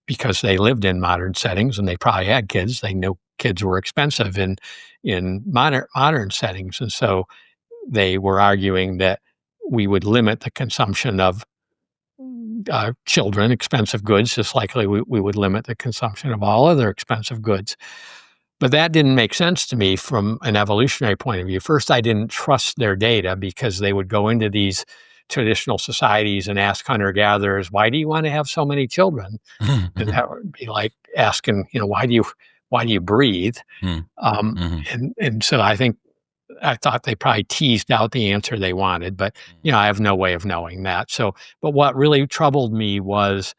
because they lived in modern settings and they probably had kids, they knew kids were expensive in modern settings, and so they were arguing that we would limit the consumption of children, expensive goods, just like we would limit the consumption of all other expensive goods. But that didn't make sense to me from an evolutionary point of view. First, I didn't trust their data because they would go into these traditional societies and ask hunter-gatherers, why do you want to have so many children? And that would be like asking, why do you breathe? And so I thought they probably teased out the answer they wanted, but I have no way of knowing that. So, but what really troubled me was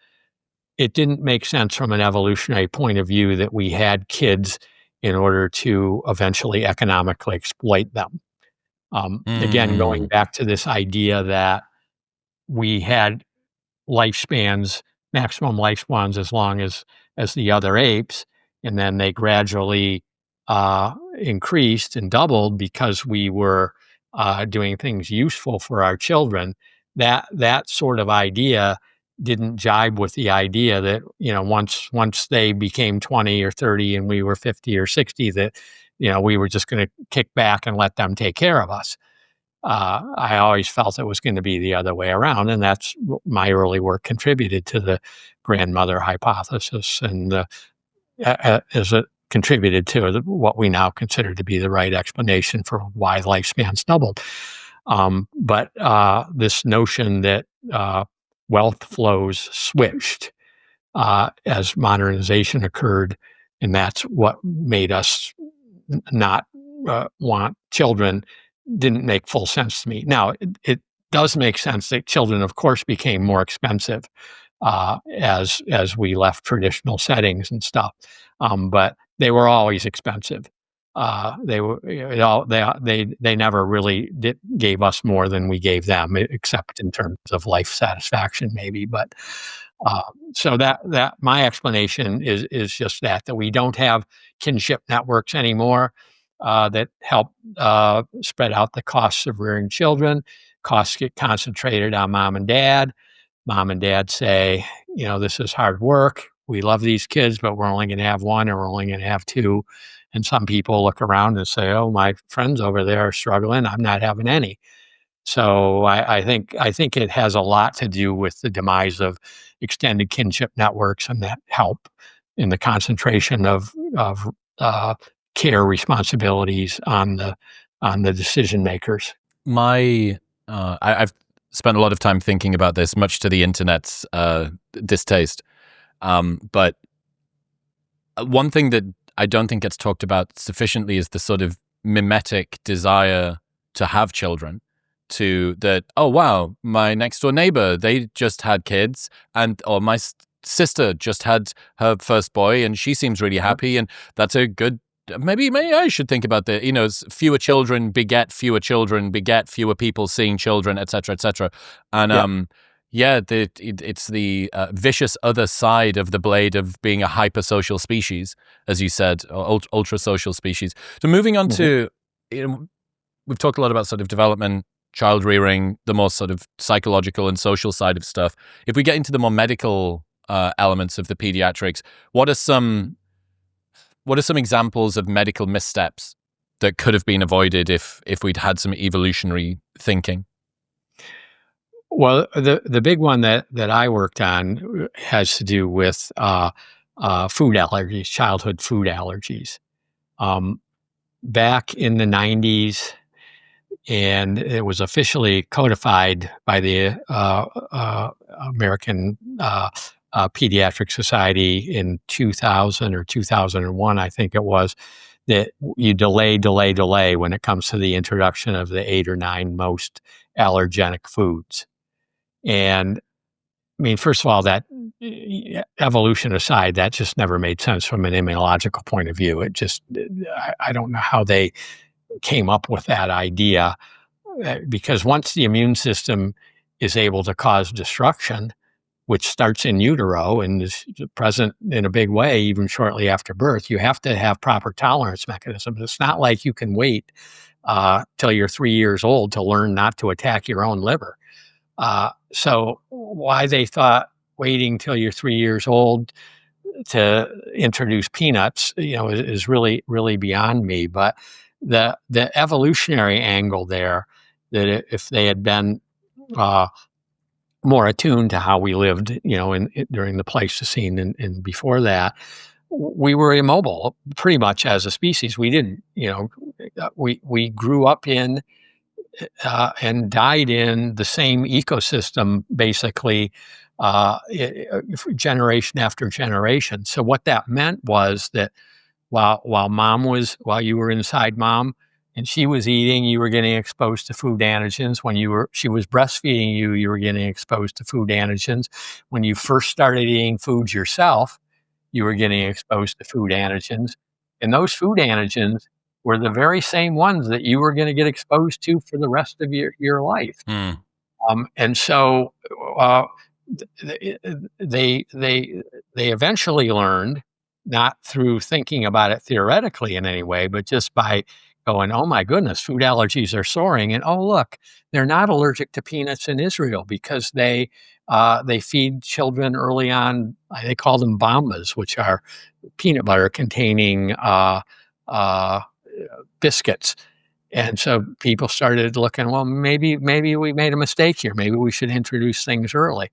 it didn't make sense from an evolutionary point of view that we had kids in order to eventually economically exploit them. Again, going back to this idea that we had maximum lifespans as long as the other apes, and then they gradually increased and doubled because we were doing things useful for our children. That sort of idea didn't jibe with the idea that once they became 20 or 30 and we were 50 or 60, that we were just going to kick back and let them take care of us. I always felt it was going to be the other way around, and that's my early work contributed to the grandmother hypothesis, and as it contributed to what we now consider to be the right explanation for why lifespans doubled. But this notion that wealth flows switched as modernization occurred, and that's what made us not want children didn't make full sense to me. Now, it does make sense that children, of course, became more expensive as we left traditional settings and stuff, but they were always expensive. They were they never really gave us more than we gave them, except in terms of life satisfaction, maybe. But uh, so that my explanation is just that we don't have kinship networks anymore that help spread out the costs of rearing children. Costs get concentrated on mom and dad. Mom and dad say, this is hard work. We love these kids, but we're only going to have one or we're only going to have two. And some people look around and say, oh, my friends over there are struggling. I'm not having any. So I think it has a lot to do with the demise of extended kinship networks and that help in the concentration of care responsibilities on the decision makers. I've spent a lot of time thinking about this, much to the internet's distaste. But one thing that I don't think gets talked about sufficiently is the sort of mimetic desire to have children. Oh wow, my next door neighbor, they just had kids, or my sister just had her first boy and she seems really happy, and that's a good, maybe I should think about fewer children beget fewer people seeing children, etc., etc. And it's the vicious other side of the blade of being a hypersocial species, as you said, or ultra social species. So moving on to, we've talked a lot about sort of development, child rearing, the more sort of psychological and social side of stuff. If we get into the more medical elements of the pediatrics, what are some examples of medical missteps that could have been avoided if we'd had some evolutionary thinking? Well, the big one that I worked on has to do with food allergies, childhood food allergies. Back in the 90s, and it was officially codified by the American Pediatric Society in 2000 or 2001, I think it was, that you delay when it comes to the introduction of the 8 or 9 most allergenic foods. And I mean, first of all, that evolution aside, that just never made sense from an immunological point of view. It just, I don't know how they came up with that idea, because once the immune system is able to cause destruction, which starts in utero and is present in a big way even shortly after birth, you have to have proper tolerance mechanisms. It's not like you can wait till you're 3 years old to learn not to attack your own liver. So why they thought waiting till you're 3 years old to introduce peanuts, is really, really beyond me. But the evolutionary angle there, that if they had been more attuned to how we lived, during the Pleistocene and before that, we were immobile pretty much as a species. We didn't, we grew up in and died in the same ecosystem, basically, generation after generation. So what that meant was that while you were inside mom and she was eating, you were getting exposed to food antigens. When she was breastfeeding you, you were getting exposed to food antigens. When you first started eating foods yourself, you were getting exposed to food antigens. And those food antigens were the very same ones that you were going to get exposed to for the rest of your life. And so they eventually learned, not through thinking about it theoretically in any way, but just by going, oh my goodness, food allergies are soaring. And oh, look, they're not allergic to peanuts in Israel because they feed children early on. They call them bombas, which are peanut butter containing biscuits. And so people started looking, well, maybe we made a mistake here. Maybe we should introduce things early.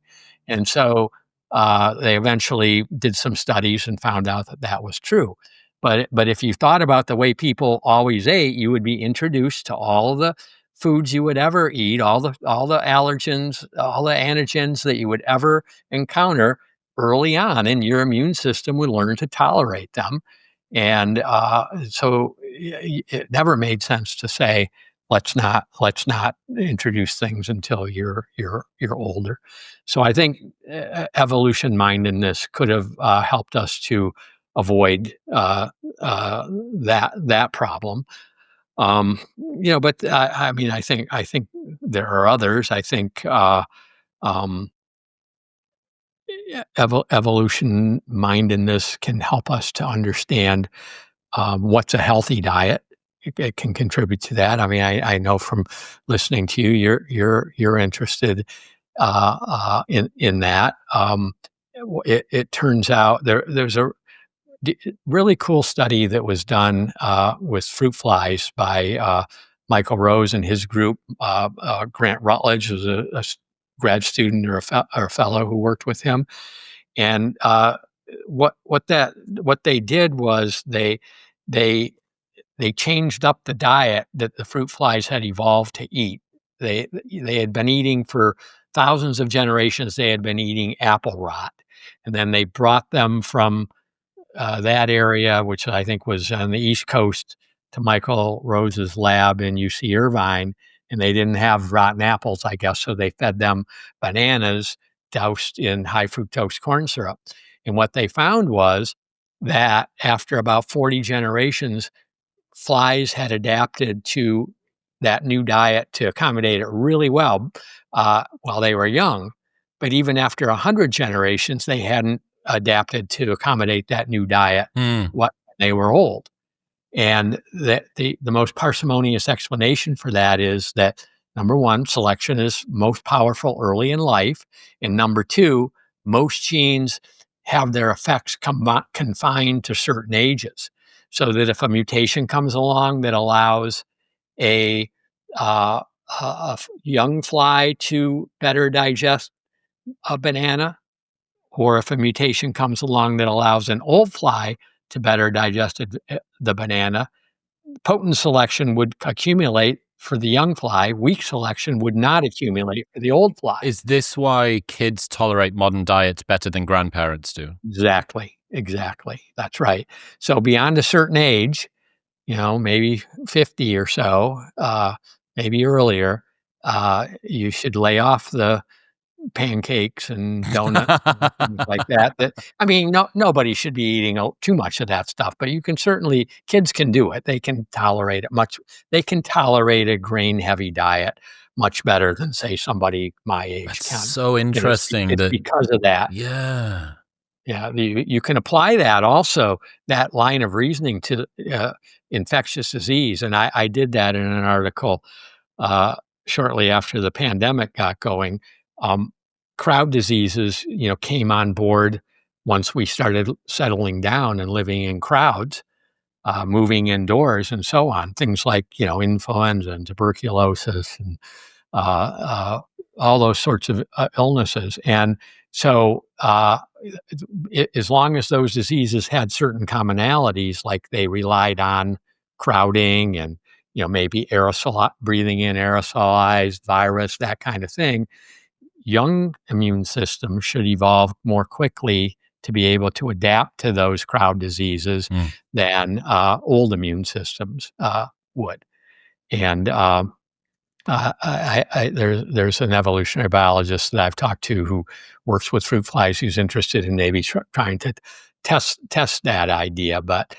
And so they eventually did some studies and found out that that was true. But if you thought about the way people always ate, you would be introduced to all the foods you would ever eat, all the allergens, all the antigens that you would ever encounter early on, and your immune system would learn to tolerate them. And so it never made sense to say, let's not introduce things until you're older. So I think evolution mindedness could have helped us to avoid that problem. But I mean, I think there are others. I think um, evolution mindedness can help us to understand what's a healthy diet. It can contribute to that. I mean, I know from listening to you, you're interested in that. It turns out there's a really cool study that was done with fruit flies by Michael Rose and his group. Grant Rutledge was a grad student or or a fellow who worked with him, and what they did was they they changed up the diet that the fruit flies had evolved to eat. They had been eating for thousands of generations. They had been eating apple rot, and then they brought them from that area, which I think was on the East Coast, to Michael Rose's lab in UC Irvine, and they didn't have rotten apples, I guess, so they fed them bananas doused in high fructose corn syrup. And what they found was that after about 40 generations, flies had adapted to that new diet to accommodate it really well while they were young. But even after 100 generations, they hadn't adapted to accommodate that new diet what they were old. And that the most parsimonious explanation for that is that number one, selection is most powerful early in life, and number two, most genes have their effects confined to certain ages, so that if a mutation comes along that allows a, young fly to better digest a banana, or if a mutation comes along that allows an old fly to better digest the banana, potent selection would accumulate for the young fly. Weak selection would not accumulate for the old fly. Is this why kids tolerate modern diets better than grandparents do? Exactly. That's right. So beyond a certain age, maybe 50 or so, maybe earlier, you should lay off the pancakes and donuts and things like that. I mean, nobody should be eating too much of that stuff, but kids can do it. They can tolerate it they can tolerate a grain-heavy diet much better than, say, somebody my age That's can. so interesting. It's because of that. Yeah. Yeah, you can apply that also, that line of reasoning to infectious disease, and I did that in an article shortly after the pandemic got going. Crowd diseases, came on board once we started settling down and living in crowds, moving indoors and so on. Things like, influenza and tuberculosis and all those sorts of illnesses. And so as long as those diseases had certain commonalities, like they relied on crowding and, maybe breathing in aerosolized virus, that kind of thing, young immune systems should evolve more quickly to be able to adapt to those crowd diseases than old immune systems would. And there's an evolutionary biologist that I've talked to who works with fruit flies who's interested in maybe trying to test that idea, but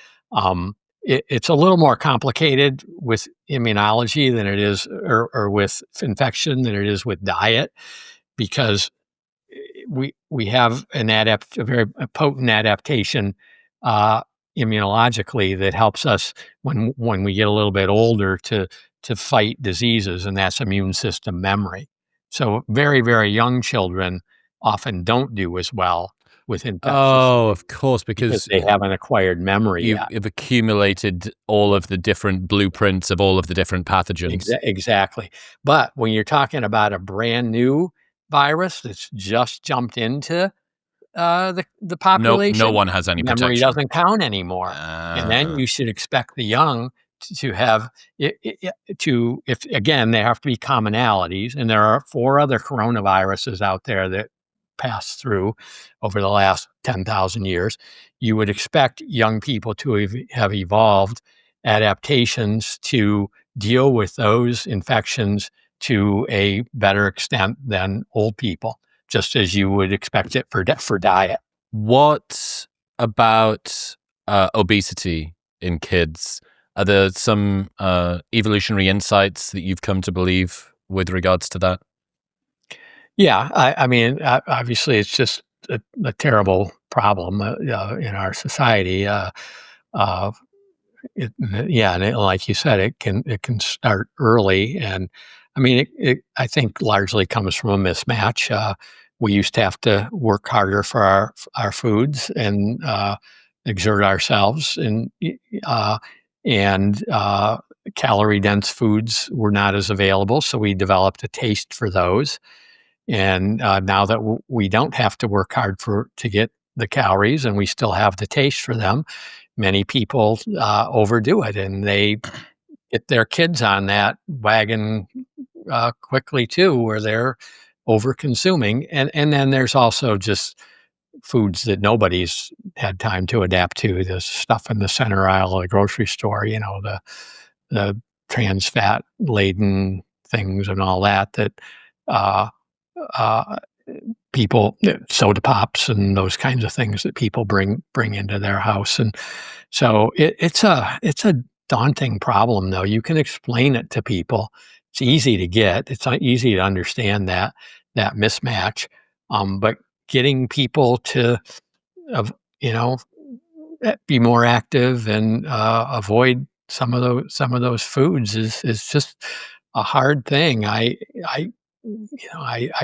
it's a little more complicated with immunology than it is, or with infection than it is with diet, because we have a very potent adaptation immunologically that helps us when we get a little bit older to fight diseases, and that's immune system memory. So very, very young children often don't do as well with infectious Oh, disease of course, because they haven't acquired memory yet. you've accumulated all of the different blueprints of all of the different pathogens. Exactly. But when you're talking about a brand new virus that's just jumped into the population, no one has any memory protection. doesn't count anymore. And then you should expect the young to have if again, there have to be commonalities, and there are 4 other coronaviruses out there that passed through over the last 10,000 years. You would expect young people to have evolved adaptations to deal with those infections to a better extent than old people, just as you would expect it for diet. What about obesity in kids? Are there some evolutionary insights that you've come to believe with regards to that? Yeah, I mean, obviously, it's just a terrible problem in our society. Uh, yeah, and like you said, it can start early, and I mean, it I think largely comes from a mismatch. We used to have to work harder for our foods and exert ourselves, uh, and calorie dense foods were not as available, so we developed a taste for those. And now that we don't have to work hard to get the calories, and we still have the taste for them, many people overdo it, and they get their kids on that wagon quickly too, where they're over consuming. And then there's also just foods that nobody's had time to adapt to. The stuff in the center aisle of the grocery store, the trans fat laden things and all that uh, uh, people soda pops and those kinds of things that people bring into their house. And so it's a daunting problem, though. You can explain it to people. It's easy to get. It's not easy to understand that mismatch. But getting people to of you know be more active and avoid some of those foods is just a hard thing. I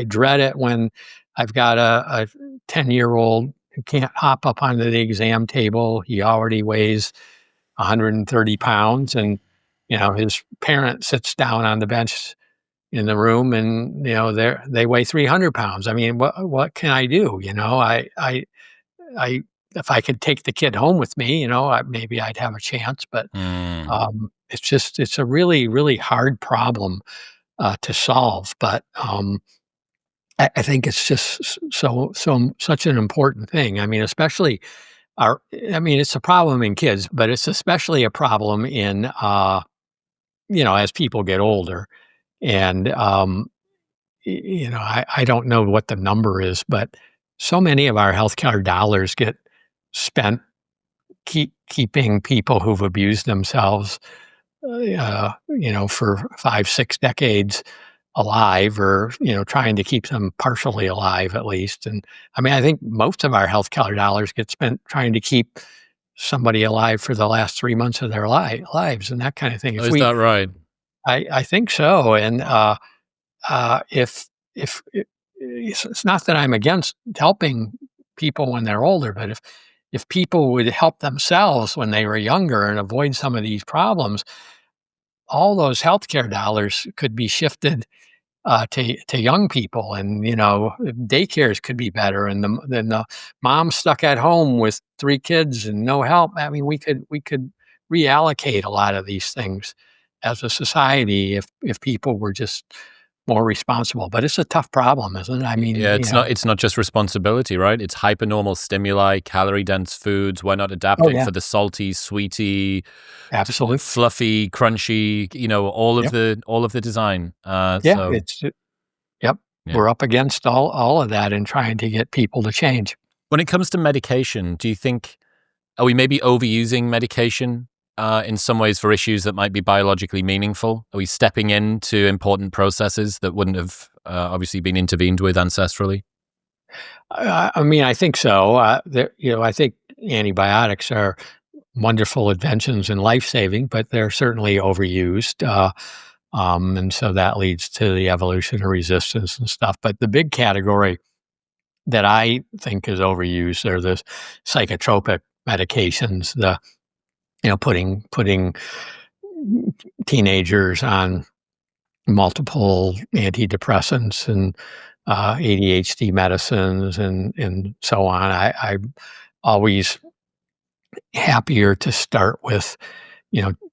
dread it when I've got a 10-year-old who can't hop up onto the exam table. He already weighs 130 pounds, and his parent sits down on the bench in the room, and they weigh 300 pounds. I mean, what can I do? I if I could take the kid home with me, maybe I'd have a chance. But Mm. it's a really, really hard problem to solve. But I think it's just such an important thing. I mean, especially it's a problem in kids, but it's especially a problem in as people get older. And I don't know what the number is, but so many of our healthcare dollars get spent keeping people who've abused themselves, for 5, 6 decades alive, or trying to keep them partially alive at least. And I mean, I think most of our healthcare dollars get spent trying to keep somebody alive for the last 3 months of their lives and that kind of thing. Oh, is that right? I think so. And if it's not that I'm against helping people when they're older, but if people would help themselves when they were younger and avoid some of these problems, all those healthcare dollars could be shifted to young people, and daycares could be better, and the mom stuck at home with 3 kids and no help. I mean, we could reallocate a lot of these things as a society if people were just more responsible. But it's a tough problem, isn't it? I mean, Yeah, it's not just responsibility, right? It's hypernormal stimuli, calorie dense foods. We're not Oh adapting yeah, for the salty, sweety, absolutely. fluffy, crunchy, all of Yep. the design. Yeah, So yep. yeah. We're up against all of that and trying to get people to change. When it comes to medication, do you think are we maybe overusing medication in some ways for issues that might be biologically meaningful? Are we stepping into important processes that wouldn't have obviously been intervened with ancestrally? I mean, I think so. I think antibiotics are wonderful inventions and life saving, but they're certainly overused. And so that leads to the evolution of resistance and stuff. But the big category that I think is overused are the psychotropic medications, putting teenagers on multiple antidepressants and ADHD medicines and so on. I'm always happier to start with,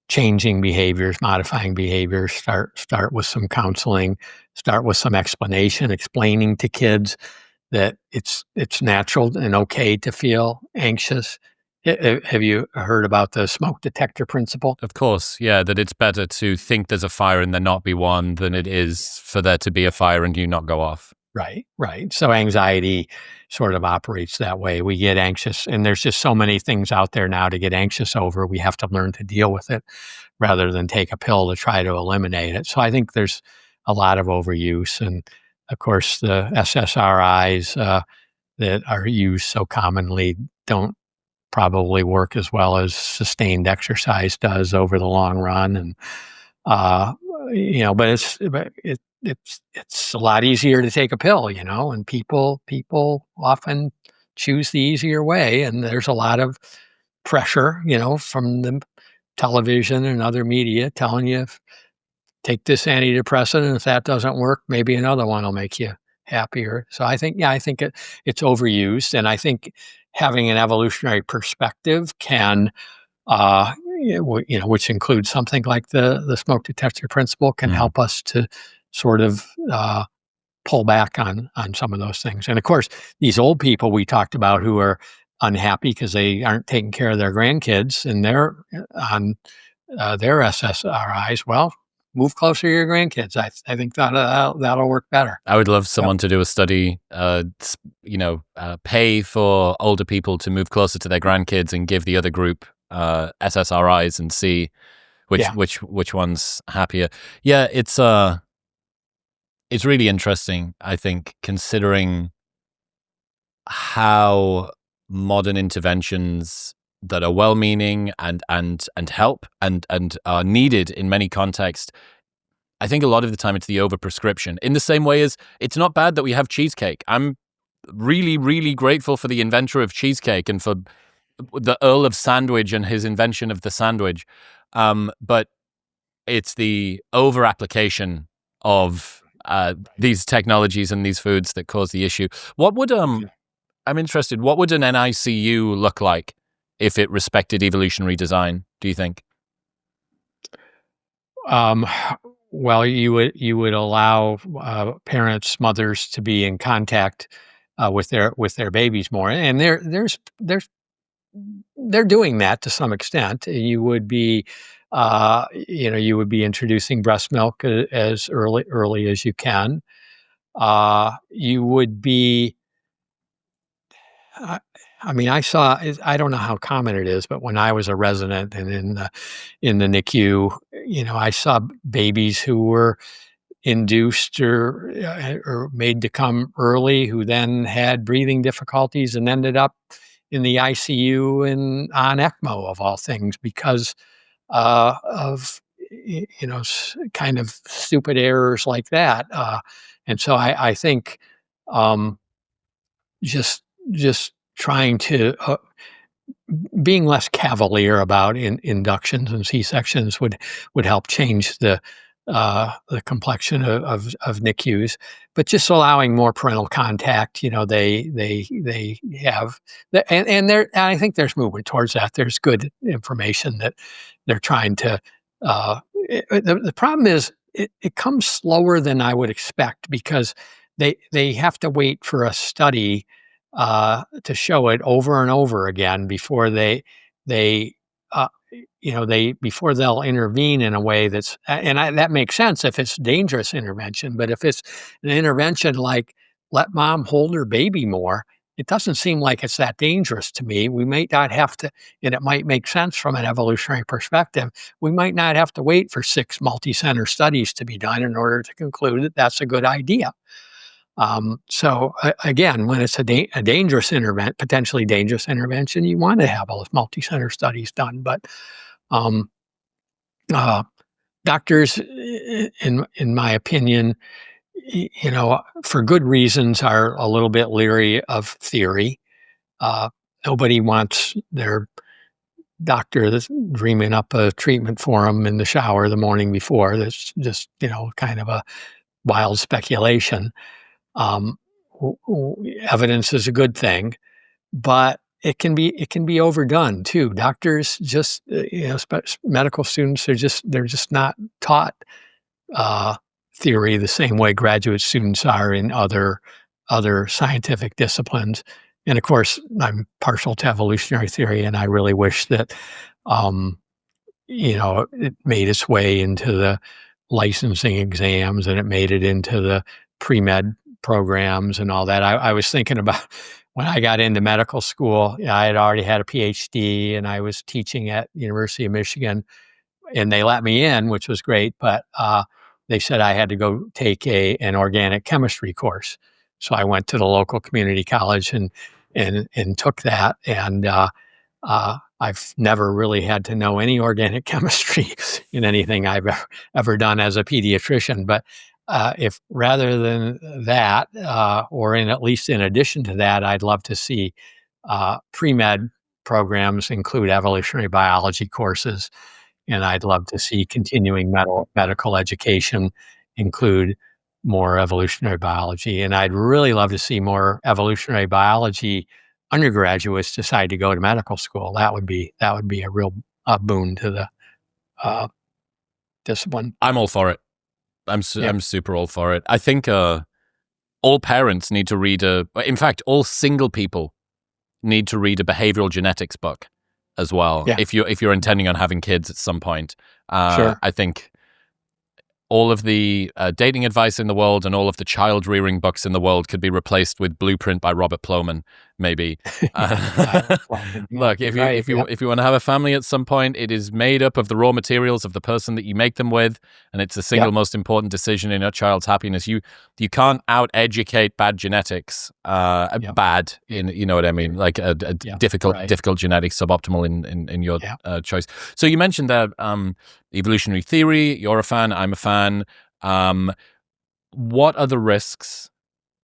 changing behaviors, modifying behaviors. Start with some counseling. Start with some explanation, explaining to kids that it's natural and okay to feel anxious. Have you heard about the smoke detector principle? Of course, yeah, that it's better to think there's a fire and there not be one than it is for there to be a fire and you not go off. Right, right. So anxiety sort of operates that way. We get anxious, and there's just so many things out there now to get anxious over. We have to learn to deal with it rather than take a pill to try to eliminate it. So I think there's a lot of overuse. And of course, the SSRIs that are used so commonly don't probably work as well as sustained exercise does over the long run. And uh, but it's a lot easier to take a pill, and people often choose the easier way, and there's a lot of pressure, from the television and other media telling you, take this antidepressant, and if that doesn't work, maybe another one will make you happier. So I think, it's overused, and I think having an evolutionary perspective can, which includes something like the smoke detector principle, can help us to sort of pull back on some of those things. And of course, these old people we talked about who are unhappy because they aren't taking care of their grandkids and they're on their SSRIs. Well, move closer to your grandkids. I think that'll work better. I would love someone to do a study, pay for older people to move closer to their grandkids and give the other group SSRIs and see which one's happier. Yeah, it's really interesting, I think, considering how modern interventions that are well-meaning and help and are needed in many contexts. I think a lot of the time it's the overprescription. In the same way as it's not bad that we have cheesecake. I'm really, really grateful for the inventor of cheesecake and for the Earl of Sandwich and his invention of the sandwich. But it's the over-application of these technologies and these foods that cause the issue. What would I'm interested. What would an NICU look like if it respected evolutionary design? Do you think? Well, you would allow parents, mothers, to be in contact with their babies more, and they're doing that to some extent. You would be, introducing breast milk as early as you can. You would be. I don't know how common it is, but when I was a resident and in the NICU, I saw babies who were induced or made to come early, who then had breathing difficulties and ended up in the ICU and on ECMO of all things because of kind of stupid errors like that. And so I think just just trying to being less cavalier about inductions and C-sections would help change the complexion of NICUs, but just allowing more parental contact. They have, and I think there's movement towards that. There's good information that they're trying to. The problem is it comes slower than I would expect because they have to wait for a study to show it over and over again before they before they'll intervene in a way that's that makes sense if it's dangerous intervention. But if it's an intervention like let mom hold her baby more, it doesn't seem like it's that dangerous to me. We might not have to, and it might make sense from an evolutionary perspective. We might not have to wait for 6 multi-center studies to be done in order to conclude that that's a good idea. So again, when it's a dangerous potentially dangerous intervention, you want to have all those multi-center studies done. But doctors, in my opinion, for good reasons, are a little bit leery of theory. Nobody wants their doctor that's dreaming up a treatment for them in the shower the morning before. That's just kind of a wild speculation. Evidence is a good thing, but it can be overdone too. Doctors just, medical students they're just not taught theory the same way graduate students are in other scientific disciplines. And of course, I'm partial to evolutionary theory, and I really wish that, um, it made its way into the licensing exams and it made it into the pre-med programs and all that. I was thinking about when I got into medical school, I had already had a PhD and I was teaching at University of Michigan, and they let me in, which was great, but they said I had to go take an organic chemistry course. So I went to the local community college and took that, and I've never really had to know any organic chemistry in anything I've ever done as a pediatrician. But if rather than that, or at least in addition to that, I'd love to see pre-med programs include evolutionary biology courses, and I'd love to see continuing medical education include more evolutionary biology. And I'd really love to see more evolutionary biology undergraduates decide to go to medical school. That would be a real boon to the uh, discipline. I'm all for it. I'm super all for it. I think all parents need to read in fact, all single people need to read a behavioral genetics book as well. Yeah. If you're intending on having kids at some point. Sure. I think all of the dating advice in the world and all of the child rearing books in the world could be replaced with Blueprint by Robert Plomin, maybe. Look, if you want to have a family at some point, it is made up of the raw materials of the person that you make them with, and it's the single most important decision in your child's happiness. You can't out-educate bad genetics. Bad, you know what I mean? Like a difficult genetic, suboptimal in your choice. So you mentioned that evolutionary theory. You're a fan. I'm a fan. What are the risks?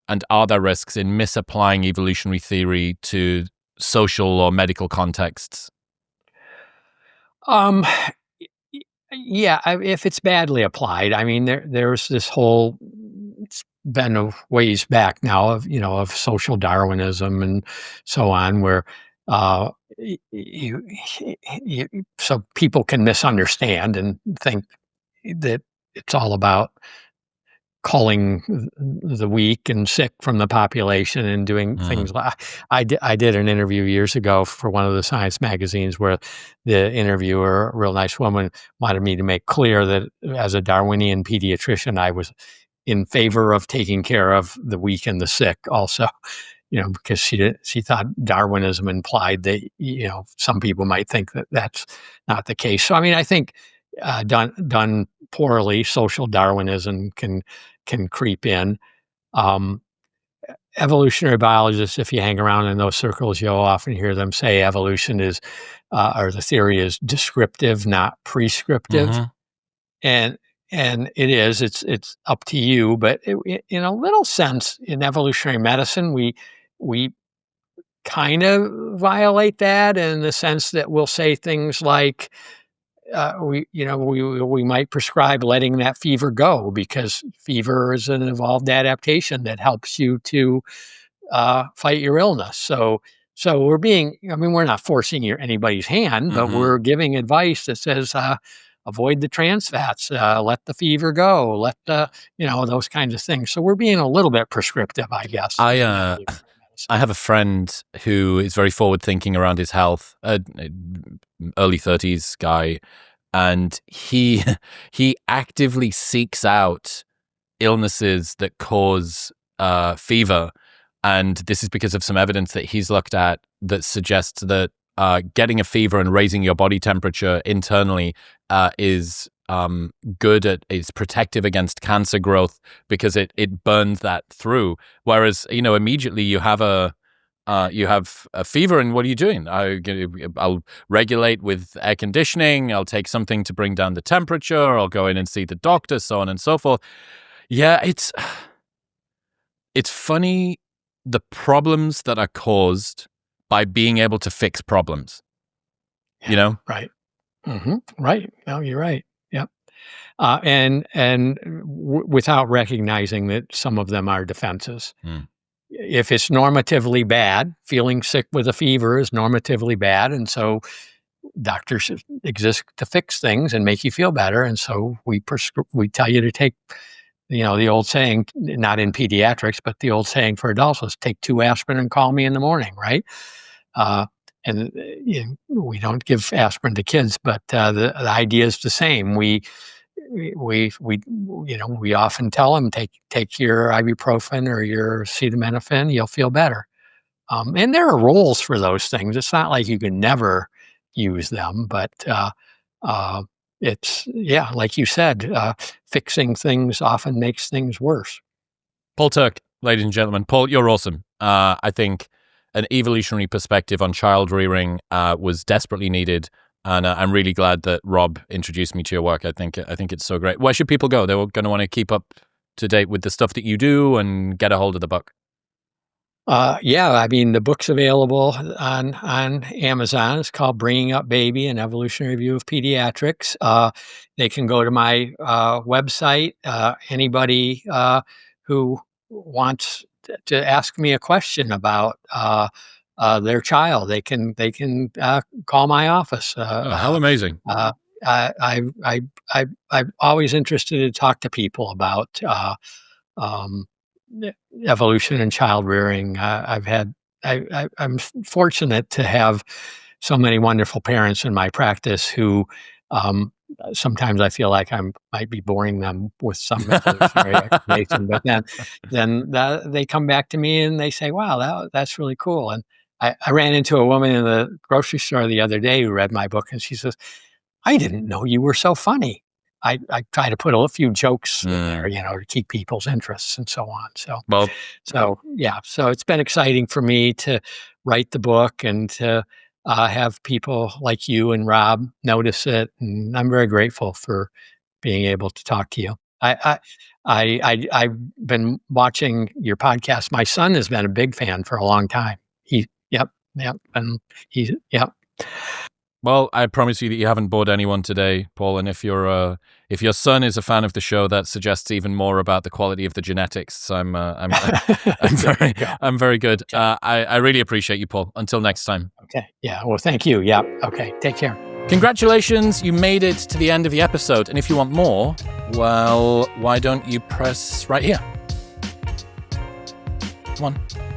And are there risks in misapplying evolutionary theory to social or medical contexts? If it's badly applied, I mean, there's this whole, it's been a ways back now of social Darwinism and so on, where so people can misunderstand and think that it's all about culling the weak and sick from the population and doing things like I did an interview years ago for one of the science magazines where the interviewer, a real nice woman, wanted me to make clear that as a Darwinian pediatrician, I was in favor of taking care of the weak and the sick also, because she thought Darwinism implied that, some people might think that that's not the case. So, I mean, I think done poorly, social Darwinism can creep in. Evolutionary biologists, if you hang around in those circles, you'll often hear them say evolution is, or the theory is descriptive, not prescriptive. And it is, it's up to you. But in a little sense, in evolutionary medicine, we kind of violate that in the sense that we'll say things like, we might prescribe letting that fever go because fever is an evolved adaptation that helps you to fight your illness. So we're not forcing anybody's hand, but we're giving advice that says, avoid the trans fats, let the fever go, let those kinds of things. So we're being a little bit prescriptive, I guess. I have a friend who is very forward thinking around his health, early 30s guy, and he actively seeks out illnesses that cause fever. And this is because of some evidence that he's looked at that suggests that getting a fever and raising your body temperature internally is it's protective against cancer growth because it burns that through. Whereas, immediately you have a fever, and what are you doing? I'll regulate with air conditioning. I'll take something to bring down the temperature. I'll go in and see the doctor, so on and so forth. Yeah, it's funny the problems that are caused by being able to fix problems. Right. Right. No, you're right. Yep. Without recognizing that some of them are defenses. If it's normatively bad, feeling sick with a fever is normatively bad, and so doctors exist to fix things and make you feel better, and so we tell you to take the old saying, not in pediatrics, but the old saying for adults was take 2 aspirin and call me in the morning, right? And we don't give aspirin to kids, but the idea is the same. We often tell them take your ibuprofen or your acetaminophen, you'll feel better. And there are rules for those things. It's not like you can never use them, but it's like you said, fixing things often makes things worse. Paul Turke, ladies and gentlemen. Paul, you're awesome. I think an evolutionary perspective on child rearing was desperately needed, and I'm really glad that Rob introduced me to your work. I think it's so great. Where should people go? They're going to want to keep up to date with the stuff that you do and get a hold of the book. I mean, the book's available on Amazon. It's called Bringing Up Baby, An Evolutionary View of Pediatrics. They can go to my website. Anybody who wants to ask me a question about their child, they can call my office. How amazing! I'm always interested to talk to people about evolution and child rearing. I'm fortunate to have so many wonderful parents in my practice who sometimes I feel like I might be boring them with some evolutionary explanation, but then they come back to me and they say, "Wow, that's really cool." And I ran into a woman in the grocery store the other day who read my book, and she says, "I didn't know you were so funny." I try to put a few jokes in there, to keep people's interests and so on. So it's been exciting for me to write the book and to have people like you and Rob notice it. And I'm very grateful for being able to talk to you. I've been watching your podcast. My son has been a big fan for a long time. Well, I promise you that you haven't bored anyone today, Paul. And if your son is a fan of the show, that suggests even more about the quality of the genetics. So I'm very good. I really appreciate you, Paul. Until next time. Okay. Yeah. Well, thank you. Yeah. Okay. Take care. Congratulations, you made it to the end of the episode. And if you want more, well, why don't you press right here? Come on.